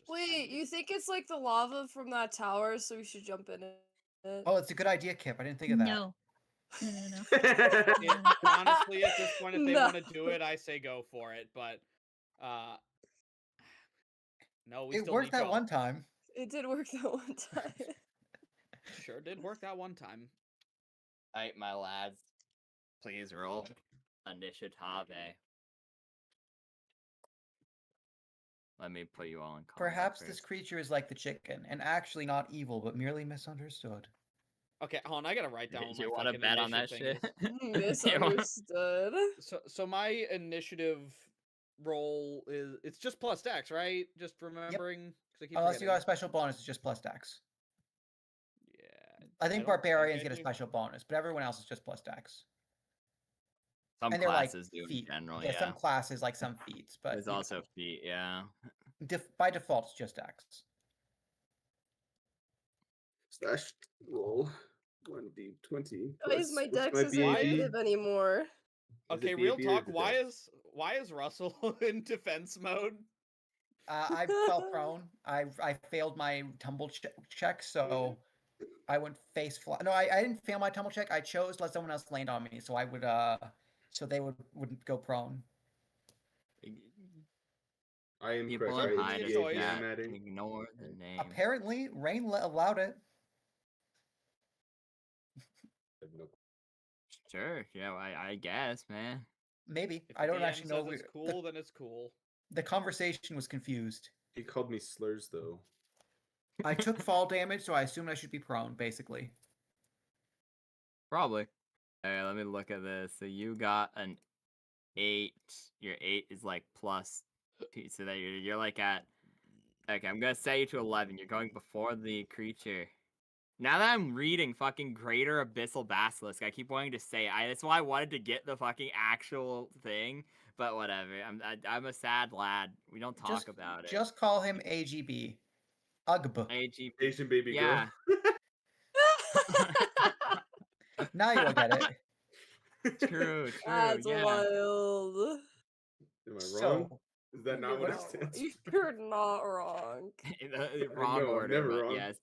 Wait, you think it's like the lava from that tower, so we should jump in it? Oh, it's a good idea, Kip. I didn't think of that. No. Honestly, at this point, if they want to do it, I say go for it. But no, we It still worked need that y'all. one time. It did work that one time. Sure did work that one time. Alright, my lads. Please roll initiative. Let me put you all in combat. Perhaps this first. creature is like the chicken, and actually not evil, but merely misunderstood. Okay, hold on. I gotta write down what You my want to fucking bet on that initiative shit? thing is. Misunderstood. So my initiative roll is it's just plus dex, right? Just remembering. I keep Unless you got a forgetting. special bonus, it's just plus dex. Yeah. I think don't barbarians I get a do. special bonus, but everyone else is just plus dex. Some And they're like classes do in feet. general, Yeah, yeah. some classes like some feats, but There's you know, also feet, yeah. by default it's just dex. Slash roll 1d20. Why is my what's dex isn't BAB? negative anymore? Okay, real talk. Why is Russell in defense mode? I fell prone. I failed my tumble check, so I went face flat. No, I didn't fail my tumble check. I chose to let someone else land on me, so I would so they wouldn't go prone. I am People correct. in Right? hide BAB, chat I'm adding. ignore the name. Apparently, Rain allowed it. Sure, yeah, I guess, man. Maybe. If I the don't DM actually know. says it's cool, then it's cool. The conversation was confused. He called me slurs, though. I took fall damage, so I assumed I should be prone, basically. Probably. Alright, let me look at this. So you got an 8. Your 8 is like plus 2, so that you're like at. Okay, I'm gonna set you to 11. You're going before the creature. Now that I'm reading fucking Greater Abyssal Basilisk, I keep wanting to say it. That's why I wanted to get the fucking actual thing, but whatever. I'm a sad lad. We don't talk about it. Just call him AGB. UGB. AGB. Asian baby Yeah. Now you'll get it. True. That's Yeah. wild. Am I wrong? So, Is that not what it stands for? You're not wrong. Wrong know, I'm order, never but wrong. yes.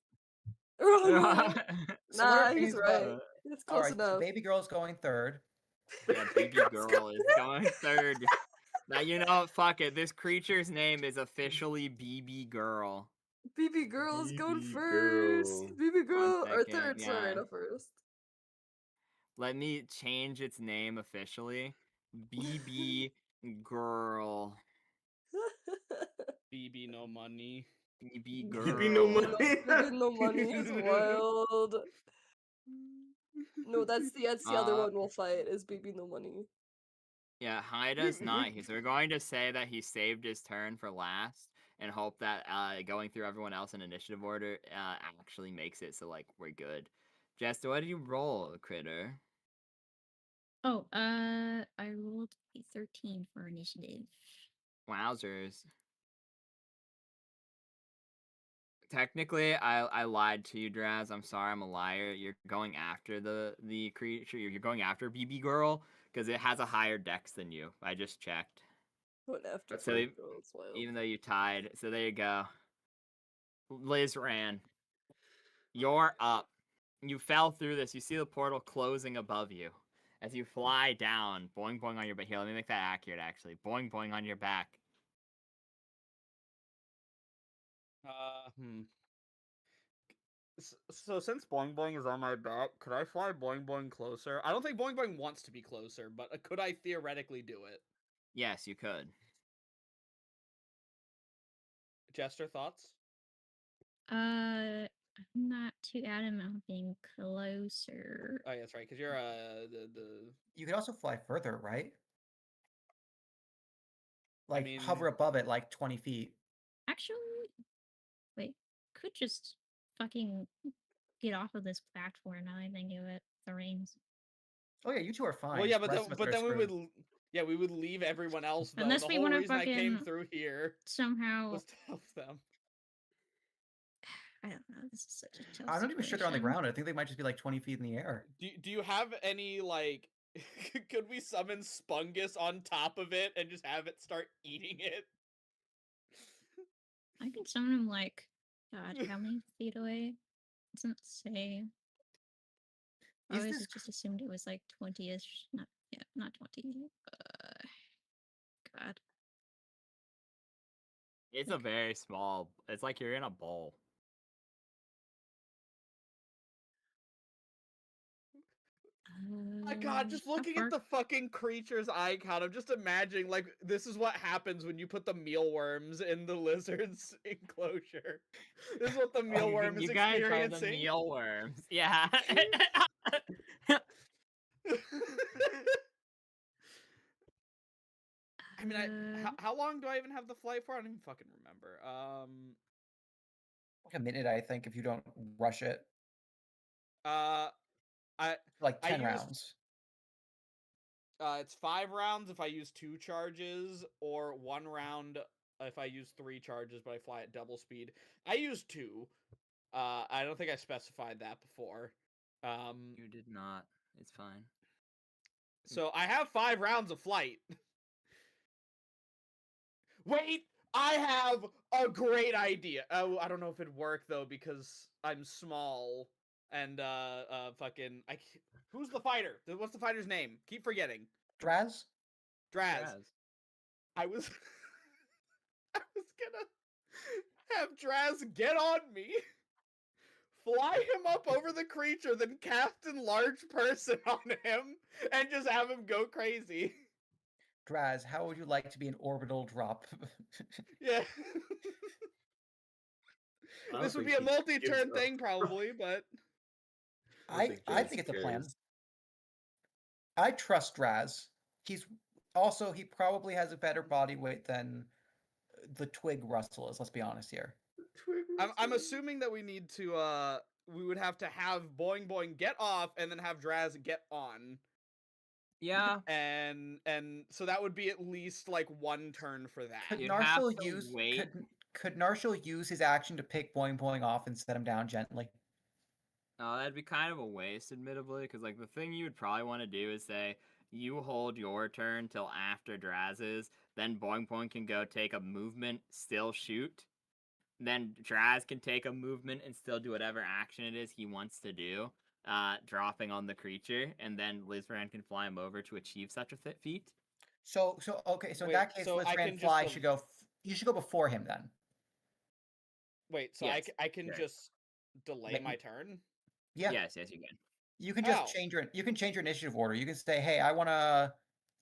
Wrong order. So what Nah, are he's these- right. It's all close right, so enough. baby girl's going third. Yeah, baby girl is going third. Now you know what? Fuck it. This creature's name is officially BB Girl. BB girl is going BB first. girl. BB girl, or second, third, sorry, yeah. not first. Let me change its name officially. BB Girl. BB no money. BB Girl. BB no money. BB no money is wild. No, that's the other Uh, one we'll fight, is BB No Money. Yeah, Haida's not here, so we're going to say that he saved his turn for last and hope that going through everyone else in initiative order actually makes it so, like, we're good. Jester, what did you roll, critter? Oh, I rolled a 13 for initiative. Wowzers. Technically, I lied to you, Draz. I'm sorry, I'm a liar. You're going after the creature. You're going after BB Girl because it has a higher dex than you. I just checked. Went after So Fire Girl, it's wild. even though you tied, so there you go. Liz ran. You're up. You fell through this. You see the portal closing above you. As you fly down, boing boing on your back. Here, let me make that accurate, actually. Boing boing on your back. So since Boing Boing is on my back, could I fly Boing Boing closer? I don't think Boing Boing wants to be closer, but could I theoretically do it? Yes, you could. Jester, thoughts? I'm not too adamant on being closer. Oh, yeah, that's right, because you're the. You could also fly further, right? Like mean- hover above it like 20 feet. Actually, wait, could just fucking get off of this platform now I think of it. The reins. Oh yeah, you two are fine. Well, yeah, The but rest then, of us are we would, screwed. yeah, we would leave everyone else though. Unless The we whole wanna reason I came fucking through here somehow. was to help them. I don't know. This is such a tough I'm not even sure they're on the situation. ground. I think they might just be like 20 feet in the air. Do you have any, like, could we summon Spungus on top of it and just have it start eating it? I can summon him like, God, how many feet away? It doesn't say. I Is always this just assumed it was like 20-ish. Not 20. God. It's a very small. It's like you're in a bowl. My God, just how looking far- at the fucking creature's icon, I'm just imagining, like, this is what happens when you put the mealworms in the lizard's enclosure. This is what the mealworm is You guys are the experiencing. mealworms. Yeah. I mean, how long do I even have the flight for? I don't even fucking remember. like a minute, I think, if you don't rush it. Like I 10 used- rounds. It's 5 rounds if I use 2 charges, or 1 round if I use 3 charges, but I fly at double speed. I use 2. I don't think I specified that before. You did not. It's fine. So I have 5 rounds of flight. Wait, I have a great idea. Oh, I don't know if it'd work though because I'm small and fucking who's the fighter? What's the fighter's name? Keep forgetting. Draz? Draz. I was I was gonna have Draz get on me, fly him up over the creature, then cast enlarge person on him, and just have him go crazy. Draz, how would you like to be an orbital drop? Yeah. I This don't would be think a he multi-turn gives a thing, probably, but I think Draz it's a plan. cares. I trust Draz. He probably has a better body weight than the twig Russell is, let's be honest here. I'm assuming that we need to we would have to have Boing Boing get off and then have Draz get on. Yeah. And so that would be at least like 1 turn for that. Could You'd have Narshal to use wait. could Narshal use his action to pick Boing Boing off and set him down gently? That'd be kind of a waste, admittedly, because like the thing you would probably want to do is say you hold your turn till after Draz's, then Boing Boing can go take a movement, still shoot. Then Draz can take a movement and still do whatever action it is he wants to do, dropping on the creature, and then Lizran can fly him over to achieve such a feat. So okay, so in Wait, that case, so I can Lizran just Fly go- should go. You should go before him then. Wait, so Yes, I can sure. just delay Like- my turn? Yeah. Yes, you can. You can just How? change your initiative order. You can say, "Hey, I want to."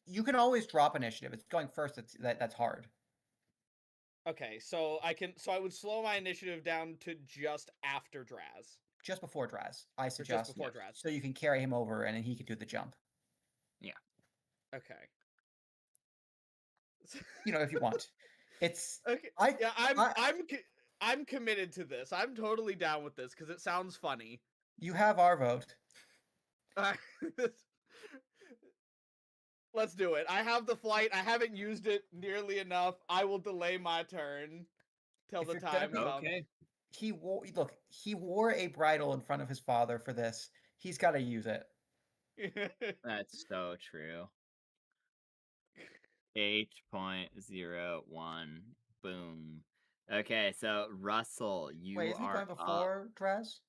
You can always drop initiative. It's going first. That's hard. Okay, so I would slow my initiative down to just after Draz. just before Draz. I Or just suggest before Draz. so you can carry him over and then he can do the jump. Okay. You know, if you want. It's Okay. I Yeah, I- I'm committed to this. I'm totally down with this because it sounds funny. you have our vote. Let's do it. I have the flight. I haven't used it nearly enough. I will delay my turn till If the you're gonna time be- comes. Okay. He wore a bridle in front of his father for this. He's got to use it. That's so true. 8.01. Boom. Okay, so Russell, you Wait, isn't he are going up before Draz?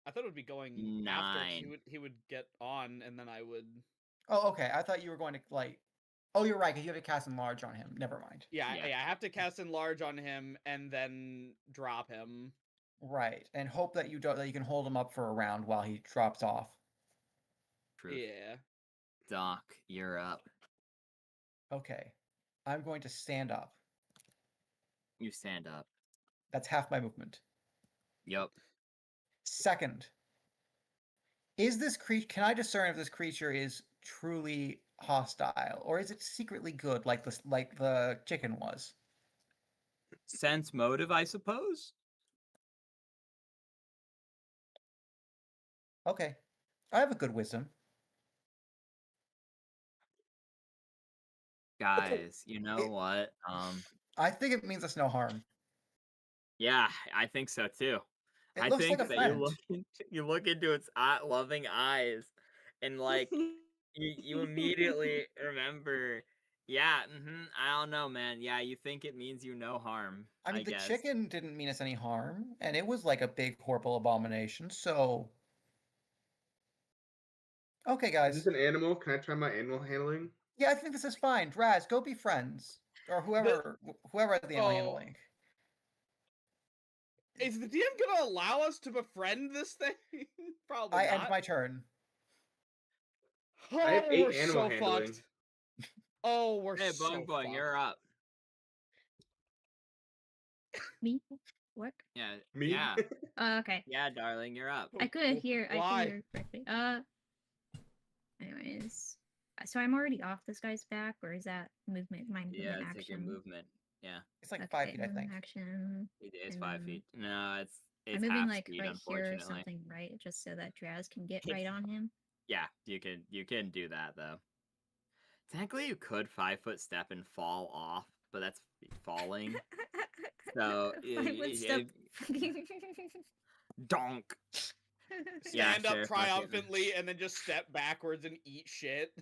I thought it would be going after. 9. He would get on, and then I would. Oh, okay. I thought you were going to like. Oh, you're right. Because you have to cast enlarge on him. Never mind. Yeah, Yeah. yeah. I have to cast enlarge on him and then drop him. Right, and hope that you can hold him up for a round while he drops off. Truth. Yeah. Doc, you're up. Okay, I'm going to stand up. You stand up. That's half my movement. Yup. Second, is this creature? Can I discern if this creature is truly hostile, or is it secretly good, like the chicken was? Sense motive, I suppose? Okay, I have a good wisdom. Guys, you know what? I think it means us no harm. Yeah, I think so too. It I looks think like a that friend. you look into its loving eyes, and like you immediately remember. Yeah, I don't know, man. Yeah, you think it means you no harm. I mean, the guess. chicken didn't mean us any harm, and it was like a big, horrible abomination. So, okay, Is guys. this an animal? Can I try my animal handling? Yeah, I think this is fine. Draz, go be friends, or whoever the animal handling. Is the DM gonna allow us to befriend this thing? Probably I not. end my turn. Oh, I have 8 we're animal so handling. fucked. Oh, we're Hey, so Boing Boing, fucked. you're up. Me? What? Yeah, Me? yeah, Okay. yeah, darling, you're up. I could hear. I Why? could hear correctly. Anyways, so I'm already off this guy's back, or is that movement? My movement Yeah, action. take your movement. Yeah, It's like 5 feet, I movement think. Action. it's and 5 then feet. No, it's I'm moving half like speed, right here or unfortunately. something, right? Just so that Draz can get right on him. Yeah, you can do that though. Technically, you could 5-foot step and fall off, but that's falling. So, 5-foot step. donk. Stand sure, up fuck it, man. triumphantly and then just step backwards and eat shit.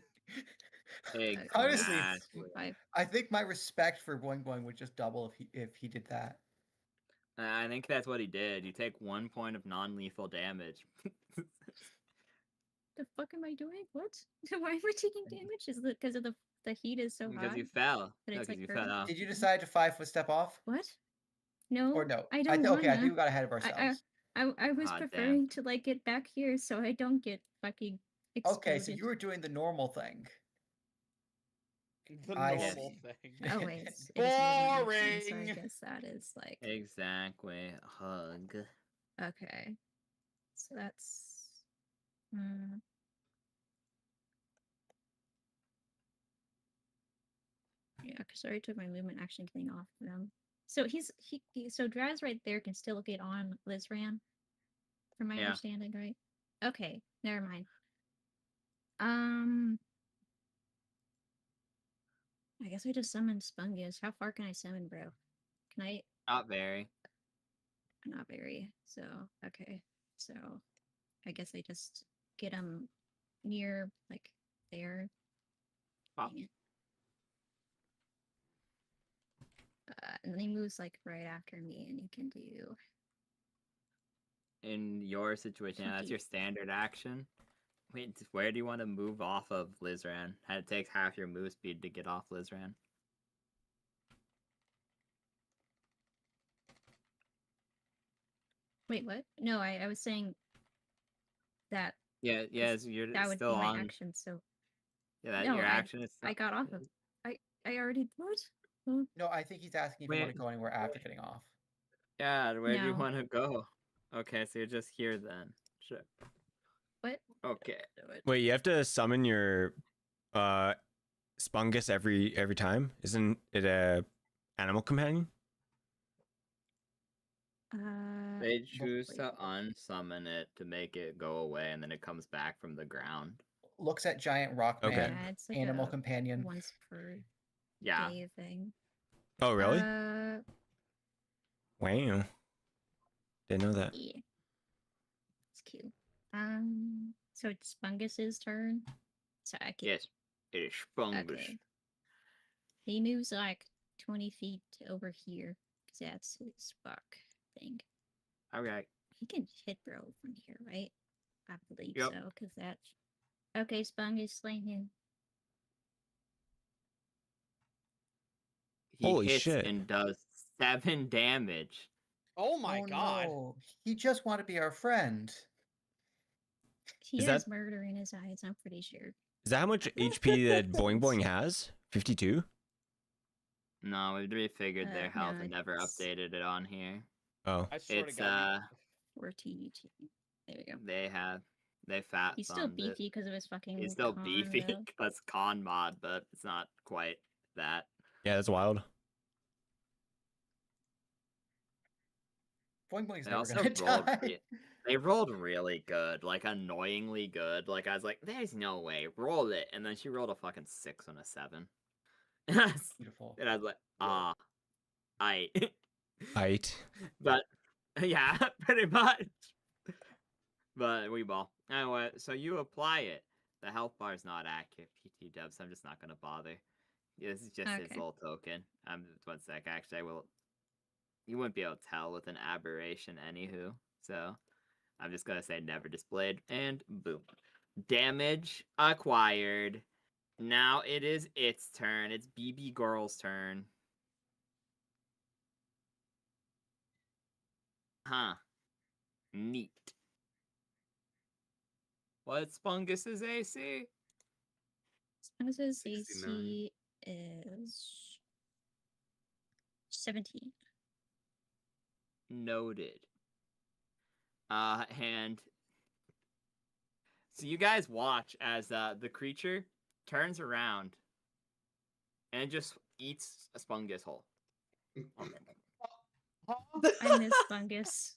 Honestly, Exactly. I think my respect for Boing Boing would just double if he did that. I think that's what he did. You take 1 point of non-lethal damage. The fuck am I doing? What? Why am I taking damage? Is it because of the heat is so Because hot? you fell. That No, it's, because like, you hurting? fell off. Did you decide to 5-foot step off? What? No. Or no? I don't okay, I think we wanna. got ahead of ourselves. I was Aw, damn. preferring to like get back here so I don't get fucking exploded. Okay, so you were doing the normal thing. The I normal see. thing. Oh wait, it is movement action, so I Boring. guess that is like Exactly. Hug. okay. So that's yeah, because I already took my movement action thing off them. So so Draz right there can still get on Lizran, from my Yeah. understanding, right? Okay, never mind. I guess I just summoned Spungus. How far can I summon, bro? Can I? Not very. Not very. So okay. So I guess I just get him near like there. Pop. Dang it. And then he moves like right after me, and you can do. In your situation, yeah, that's your standard action. Wait, where do you want to move off of Lizran? It takes half your move speed to get off Lizran. Wait, what? No, I was saying that. Yeah, you're that would still be my on. action. So Yeah, no, your action is. I got off of. I already what? Huh? No, I think he's asking if you want to go anywhere after getting off. Yeah, where do you No. want to go? Okay, so you're just here then. Sure. What? Okay. Wait, you have to summon your Spungus every time? Isn't it a animal companion? They choose to unsummon it to make it go away, and then it comes back from the ground. Looks at giant rock Okay. man, Yeah, it's like animal a companion. once per Yeah. day thing. Oh, really? Yeah, Wow. Didn't know that. it's cute. So it's Spungus's turn. So I can. Yes, it is Spungus. Okay. He moves like 20 feet over here because that's his spark thing. Okay. He can hit bro from here, right? I believe Yep. so, because that's okay. Spungus slaying him. He Holy hits shit. and does 7 damage. Oh my god. No. He just wanted to be our friend. He Is has that- murder in his eyes. I'm pretty sure. Is that how much HP that Boing Boing has? 52? No, we refigured their No, health and never it's- updated it on here. Oh. I swear It's to God. 14. There we go. they fat He's still thumbed it. beefy because of his fucking. He's still con, beefy though. because con mod, but it's not quite that. Yeah, that's wild. Boing Boing's They never also gonna rolled. die. They rolled really good, like annoyingly good. Like I was like, "There's no way, roll it," and then she rolled a fucking 6 on a 7. Beautiful. And I was like, I. Height. But yeah, pretty much. But we ball. Anyway, so you apply it. The health bar is not accurate, PT Dubs. So I'm just not gonna bother. This is just his Okay. little token. 1 sec. Actually, I will. You wouldn't be able to tell with an aberration, anywho. So I'm just gonna say never displayed, and boom. Damage acquired. Now it is its turn. It's BB Girl's turn. Huh. Neat. What's Spungus's AC? Spungus's 69. AC is 17. Noted. And so you guys watch as the creature turns around and just eats a Spungus whole. I miss Spungus.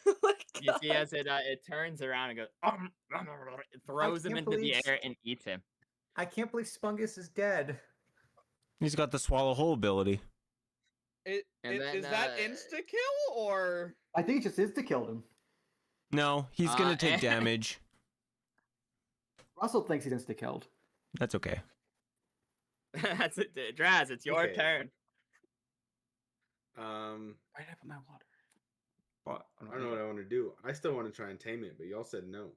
Oh my You God. see as it turns around and goes, it throws him can't into the believe- air and eats him. I can't believe Spungus is dead. He's got the swallow whole ability. And then, Is that insta kill or? I think it just is to kill him. No, he's gonna take and- damage. Russell thinks he's insta killed. That's okay. That's it, Draz. It's your Okay. turn. Where did I put my water? But I don't know what I want to do. I still want to try and tame it, but y'all said no.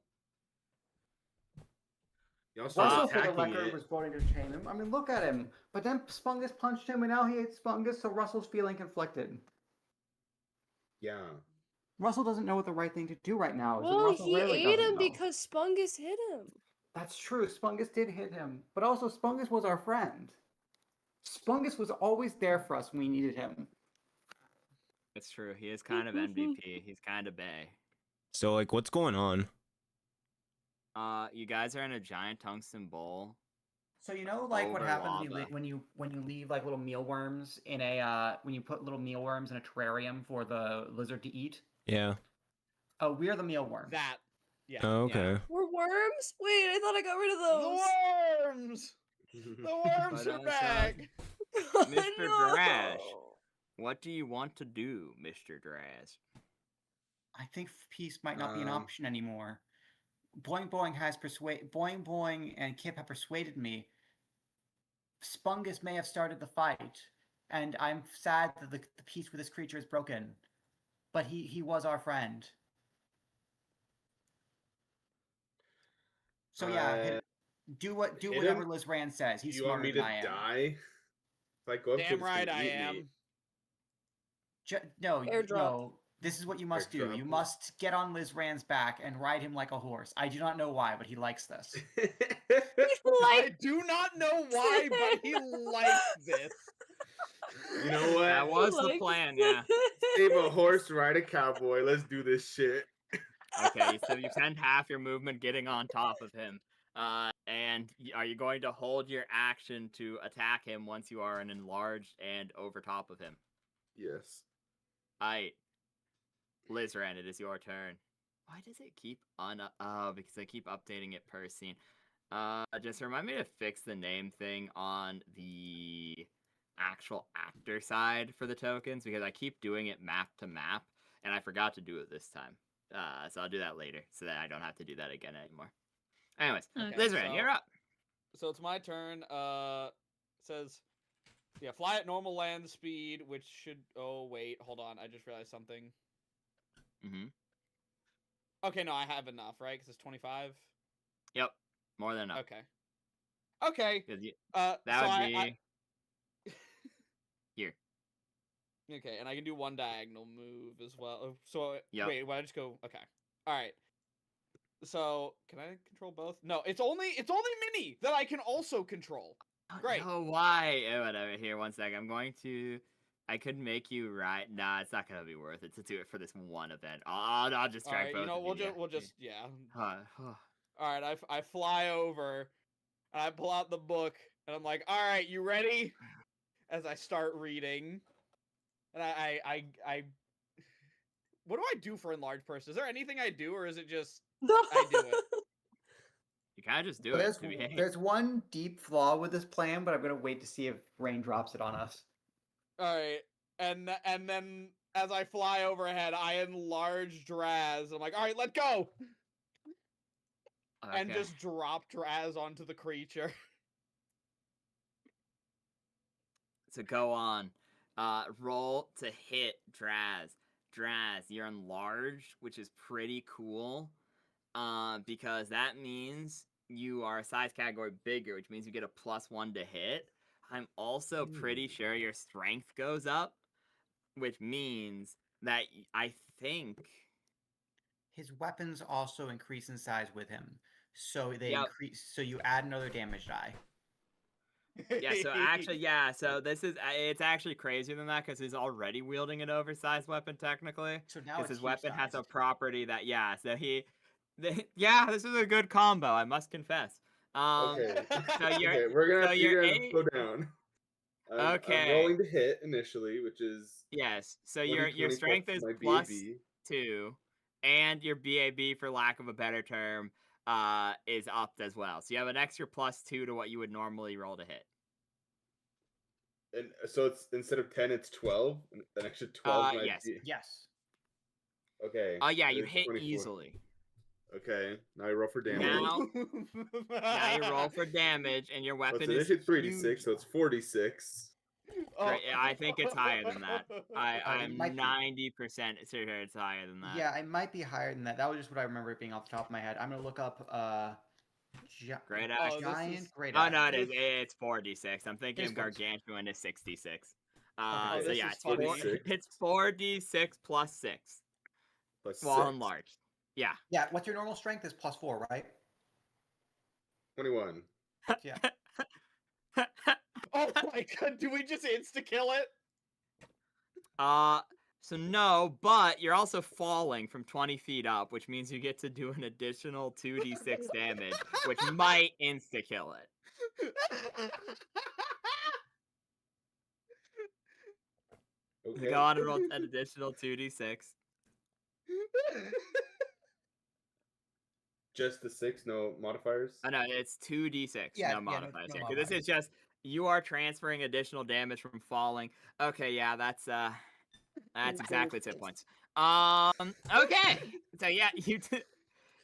Y'all started Russell, for the attacking record, it. was voting to tame him. I mean, look at him. But then Spungus punched him, and now he hates Spungus, so Russell's feeling conflicted. Yeah. Russell doesn't know what the right thing to do right now. so Well, Russell he rarely ate doesn't him know. because Spungus hit him. That's true. Spungus did hit him. But also, Spungus was our friend. Spungus was always there for us when we needed him. It's true. He is kind of MVP. He's kind of bae. So, like, what's going on? You guys are in a giant tungsten bowl. So you know, like what Over happens lava. when you leave like little mealworms in a when you put little mealworms in a terrarium for the lizard to eat. Yeah. Oh, we're the mealworms. That. Yeah. Oh, okay. We're worms? Wait, I thought I got rid of The those. worms. The worms But, are so- back. Mr. No. Drash. What do you want to do, Mr. Draz? I think peace might not be an Um, option anymore. Boing Boing and Kip have persuaded me. Spungus may have started the fight, and I'm sad that the peace with this creature is broken. But he was our friend. So yeah, do hit whatever him? Liz Rand says. He's You want smarter me than to I am. die? If I go up to it, Damn it's gonna right I eat me. am. No, Airdrop. no. This is what you must do. You Airdrop. must get on Liz Rand's back and ride him like a horse. I do not know why, but he likes this. I Like, do not know why, but he likes this. You know what? That was the likes plan, it. yeah. Save a horse, ride a cowboy. Let's do this shit. Okay, so you spend half your movement getting on top of him. And are you going to hold your action to attack him once you are an enlarged and over top of him? Yes. Aight. Lizran, it is your turn. Why does it keep oh, because I keep updating it per scene. Just remind me to fix the name thing on the actual actor side for the tokens, because I keep doing it map to map, and I forgot to do it this time. So I'll do that later, so that I don't have to do that again anymore. Anyways, Okay. Lizran, you're up. So it's my turn. Says, yeah, fly at normal land speed, which should. Oh wait, hold on. I just realized something. Mm-hmm. Okay, no, I have enough, right? Because it's 25. Yep, more than enough. Okay. Okay. That so would I be here. Okay, and I can do one diagonal move as well. So Yep. wait, why I just go? Okay, all right. So can I control both? No, it's only Mini that I can also control. Great. Oh, why? Whatever. Here, one sec. I'm going to. I could make you right. Nah, it's not gonna be worth it to do it for this one event. I'll just All drag right, both. you know, of we'll just yeah. Huh. All right, I fly over, and I pull out the book, and I'm like, all right, you ready? As I start reading, and I what do I do for enlarged person? Is there anything I do, or is it just I do it? You kind of just do So it. there's one deep flaw with this plan, but I'm gonna wait to see if Rain drops it on us. All right, and then as I fly overhead, I enlarge Draz. I'm like, all right, let go, and just drop Draz onto the creature. So go on. Roll to hit Draz. Draz, you're enlarged, which is pretty cool. Because that means you are a size category bigger, which means you get a +1 to hit. I'm also pretty sure your strength goes up, which means that I think His weapons also increase in size with him, so they Yep. increase. So you add another damage die. Yeah, so actually, yeah, so this is, it's actually crazier than that, because he's already wielding an oversized weapon, technically. So now Because it's his weapon has a huge-sized. property that, yeah, so yeah, this is a good combo, I must confess. Okay. So Okay, we're gonna so have to, you're you're gonna have to slow down. I'm Okay. rolling to hit initially, which is Yes, so your 20 strength plus is my +2, and your BAB, for lack of a better term, is upped as well. So you have an extra +2 to what you would normally roll to hit. And so it's instead of 10, it's 12. An extra 12. Yes. Yes. Okay. Yeah, it you is hit 24. easily. Okay. Now I roll for damage. Now you roll for damage, and your weapon What's it? is It hit 3d6, huge. so it's 46. Great, I think it's higher than that. I'm might be. 90% sure it's higher than that. Yeah, it might be higher than that. That was just what I remember it being off the top of my head. I'm gonna look up Great axe. giant great Oh axe. no, it's 4d6. I'm thinking It of is 4D6. gargantuan is 66. Okay, So this yeah, is it's funny. 4d6. it's 4d6 plus 6. Plus While 6. enlarged. Yeah. Yeah, what's your normal strength is +4, right? 21. Yeah. Oh my god, do we just insta-kill it? So no, but you're also falling from 20 feet up, which means you get to do an additional 2d6 damage, which might insta-kill it. Okay. Go on and roll an additional 2d6. Just the 6, no modifiers? Oh no, it's 2d6, Yeah, no modifiers no here. 'Cause this modifiers. is just, you are transferring additional damage from falling. Okay, yeah, that's exactly its hit points. Okay. So yeah,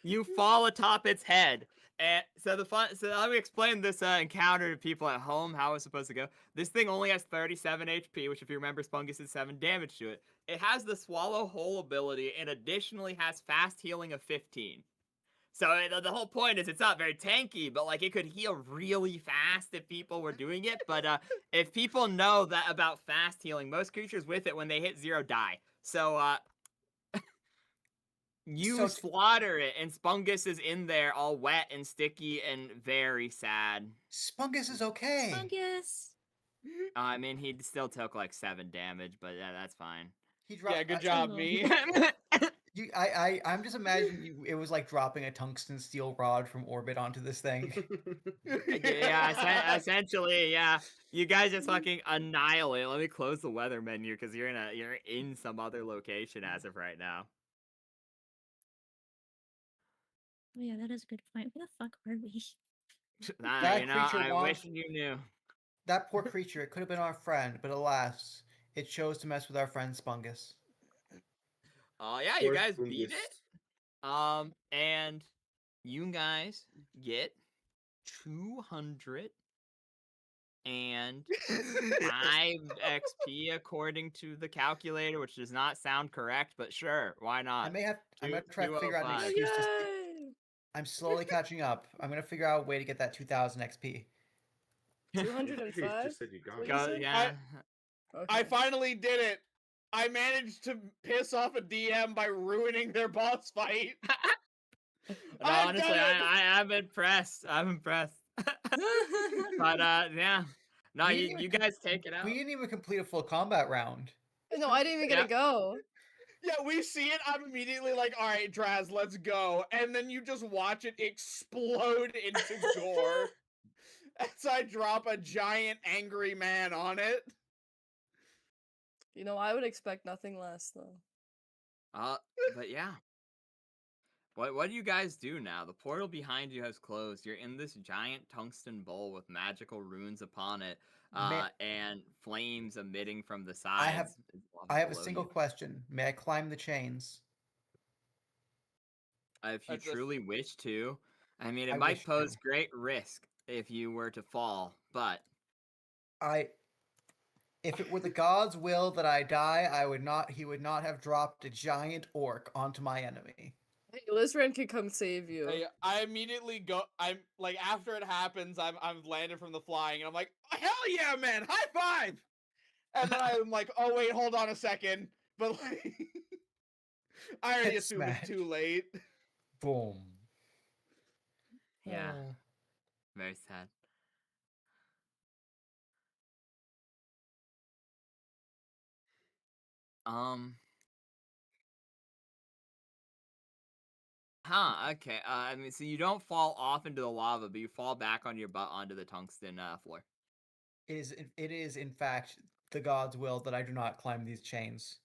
you fall atop its head. And so let me explain this encounter to people at home, how it's supposed to go. This thing only has 37 HP, which if you remember, Spungus is 7 damage to it. It has the swallow whole ability, and additionally has fast healing of 15. So the whole point is it's not very tanky, but like it could heal really fast if people were doing it. But if people know that about fast healing, most creatures with it when they hit 0 die. So you slaughter it, and Spungus is in there all wet and sticky and very sad. Spungus is okay. Spungus. I mean, he still took like 7 damage, but yeah, that's fine. He dropped. Yeah, good job, Oh. me. I'm just imagining it was like dropping a tungsten steel rod from orbit onto this thing. Yeah, essentially, yeah. You guys just fucking annihilate. Let me close the weather menu because you're in some other location as of right now. Oh yeah, that is a good point. Where the fuck are we? That creature I wants- wish you knew. That poor creature, it could have been our friend, but alas, it chose to mess with our friend Spungus. Oh yeah, you guys beat it. And you guys get 205 XP according to the calculator, which does not sound correct, but sure, why not? I'm gonna try to figure out an 205. excuse to. Yay! I'm slowly catching up. I'm gonna figure out a way to get that 2,000 XP. 205? Just said you got What it. you said? Yeah. I Okay. finally did it. I managed to piss off a DM by ruining their boss fight. No, I've honestly, done it! I'm impressed. I'm impressed. But yeah. No, We didn't you even guys take it out. We didn't even complete a full combat round. No, I didn't even get to go. Yeah, we see it. I'm immediately like, all right, Draz, let's go. And then you just watch it explode into gore as I drop a giant angry man on it. You know, I would expect nothing less, though. But yeah. What do you guys do now? The portal behind you has closed. You're in this giant tungsten bowl with magical runes upon it, and flames emitting from the sides. I have a single question. May I climb the chains? If you That's a- truly wish to. I mean, it I might wish pose to. great risk if you were to fall, but If it were the god's will that I die, he would not have dropped a giant orc onto my enemy. Hey, Lizran can come save you. I immediately go. I'm like, after it happens, I'm landed from the flying, and I'm like, hell yeah, man, high five! And then I'm like, oh wait, hold on a second, but like, I already Get assume it's too smashed. late. Boom. yeah, very sad. Okay. I mean, so you don't fall off into the lava, but you fall back on your butt onto the tungsten floor. It is in fact the god's will that I do not climb these chains.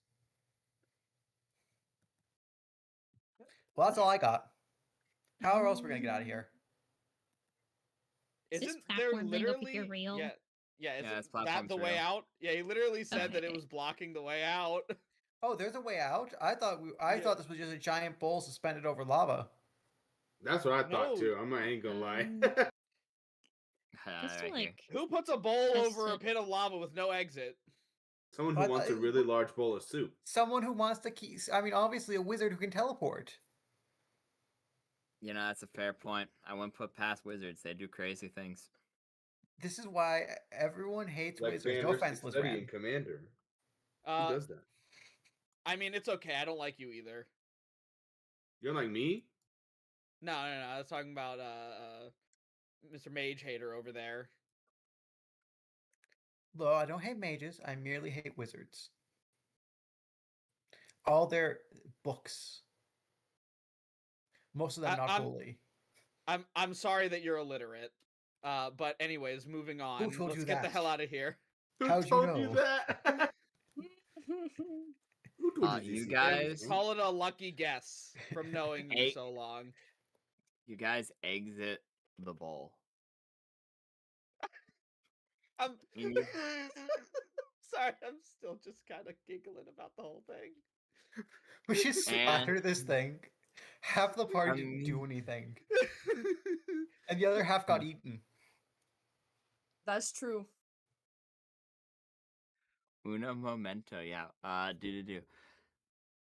Well, that's all I got. How else are we gonna get out of here? Is this Isn't there platform thing over here literally real? Yeah, it's isn't that platform the way trail. out? Yeah, he literally said that it Okay. was blocking the way out. Oh, there's a way out. I thought Yeah. thought this was just a giant bowl suspended over lava. That's what I thought No. too. I ain't gonna lie. Just to, Right here. like, Who puts a bowl Test over a it. pit of lava with no exit? Someone who But wants a I- really large bowl of soup. Someone who wants to keep. I mean, obviously a wizard who can teleport. You know, that's a fair point. I wouldn't put past wizards. They do crazy things. This is why everyone hates Like wizards. No Banner's offense, studying Lizran. Commander. Who does that? I mean, it's okay. I don't like you either. You're like me? No. I was talking about Mr. Mage Hater over there. Though I don't hate mages, I merely hate wizards. All their books. Most of them not holy. I'm sorry that you're illiterate. But anyways, moving on. told Let's you get the that? hell out of here. How'd you told know? you that? Who told You this? guys- Call it a lucky guess from knowing you so long. You guys exit the bowl. I'm You- sorry, I'm still just kind of giggling about the whole thing. We should splatter this thing. Half the party didn't do Um, anything. And the other half got eaten. That's true. Uno momento, yeah. Do.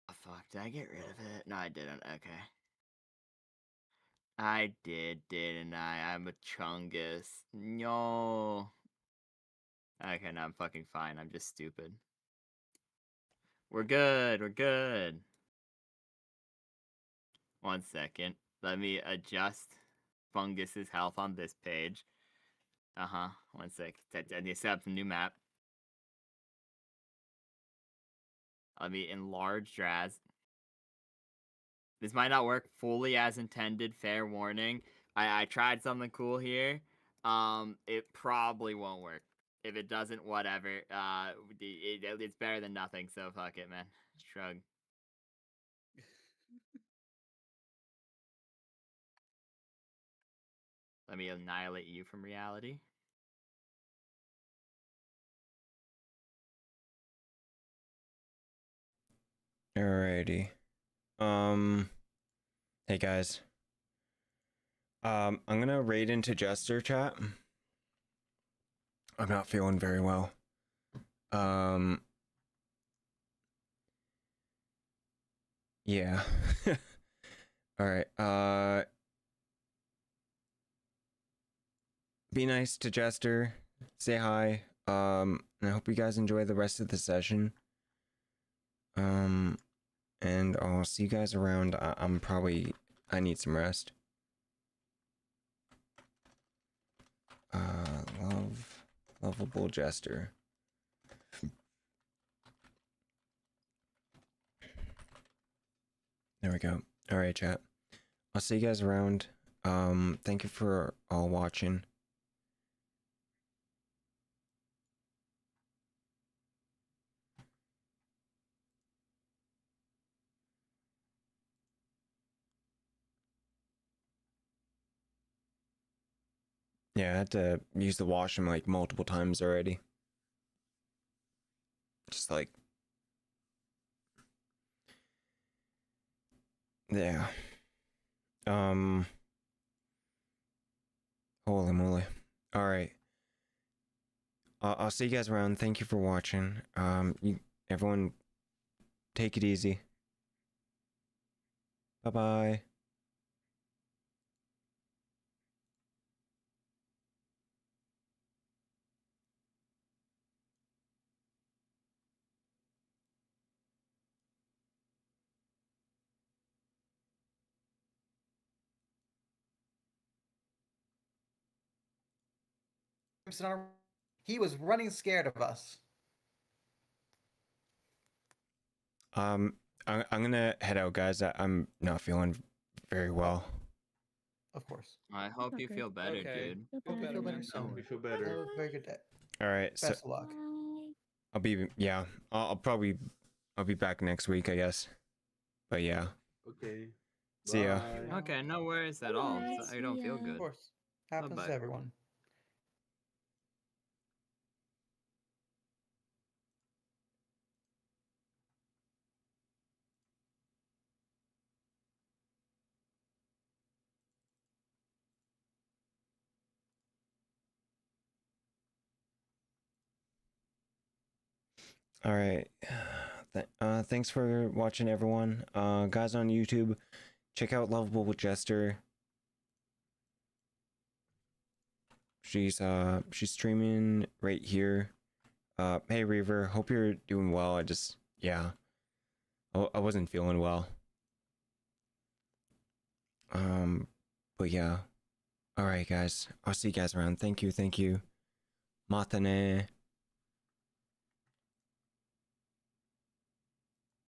Oh, fuck, did I get rid of it? No, I didn't. Okay. I did, didn't I? I'm a chungus. No. Okay, now I'm fucking fine. I'm just stupid. We're good. 1 second. Let me adjust Fungus's health on this page. 1 sec. I need to set up the new map. Let me enlarge Draz. This might not work fully as intended, fair warning. I tried something cool here. It probably won't work. If it doesn't, whatever. It's better than nothing, so fuck it, man. Shrug. Let me annihilate you from reality. Alrighty. Hey guys. I'm gonna raid into Jester chat. I'm not feeling very well. Yeah. Alright. Be nice to Jester. Say hi. And I hope you guys enjoy the rest of the session. And I'll see you guys around. I need some rest. Lovable Jester. There we go. Alright, chat. I'll see you guys around. Thank you for all watching. Yeah, I had to use the washroom like multiple times already. Just like... Yeah. Holy moly. Alright. I'll see you guys around. Thank you for watching. Everyone, take it easy. Bye-bye. He was running scared of us. I'm gonna head out, guys. I'm not feeling very well. Of course. I hope you Okay. feel better, Okay. dude. Feel better, Feel better man. soon. We feel Have better. a very good day. All right, so Best of luck. Bye. I'll be back next week, I guess. But yeah, Okay. see ya. Bye. Okay, no worries at all. Bye, I don't see feel ya. Of good. course. Happens Bye-bye. to everyone. All right. Thanks for watching, everyone. Guys on YouTube, check out Lovable with Jester. She's streaming right here. Hey Reaver, hope you're doing well. I wasn't feeling well. But yeah. All right, guys. I'll see you guys around. Thank you. Matane.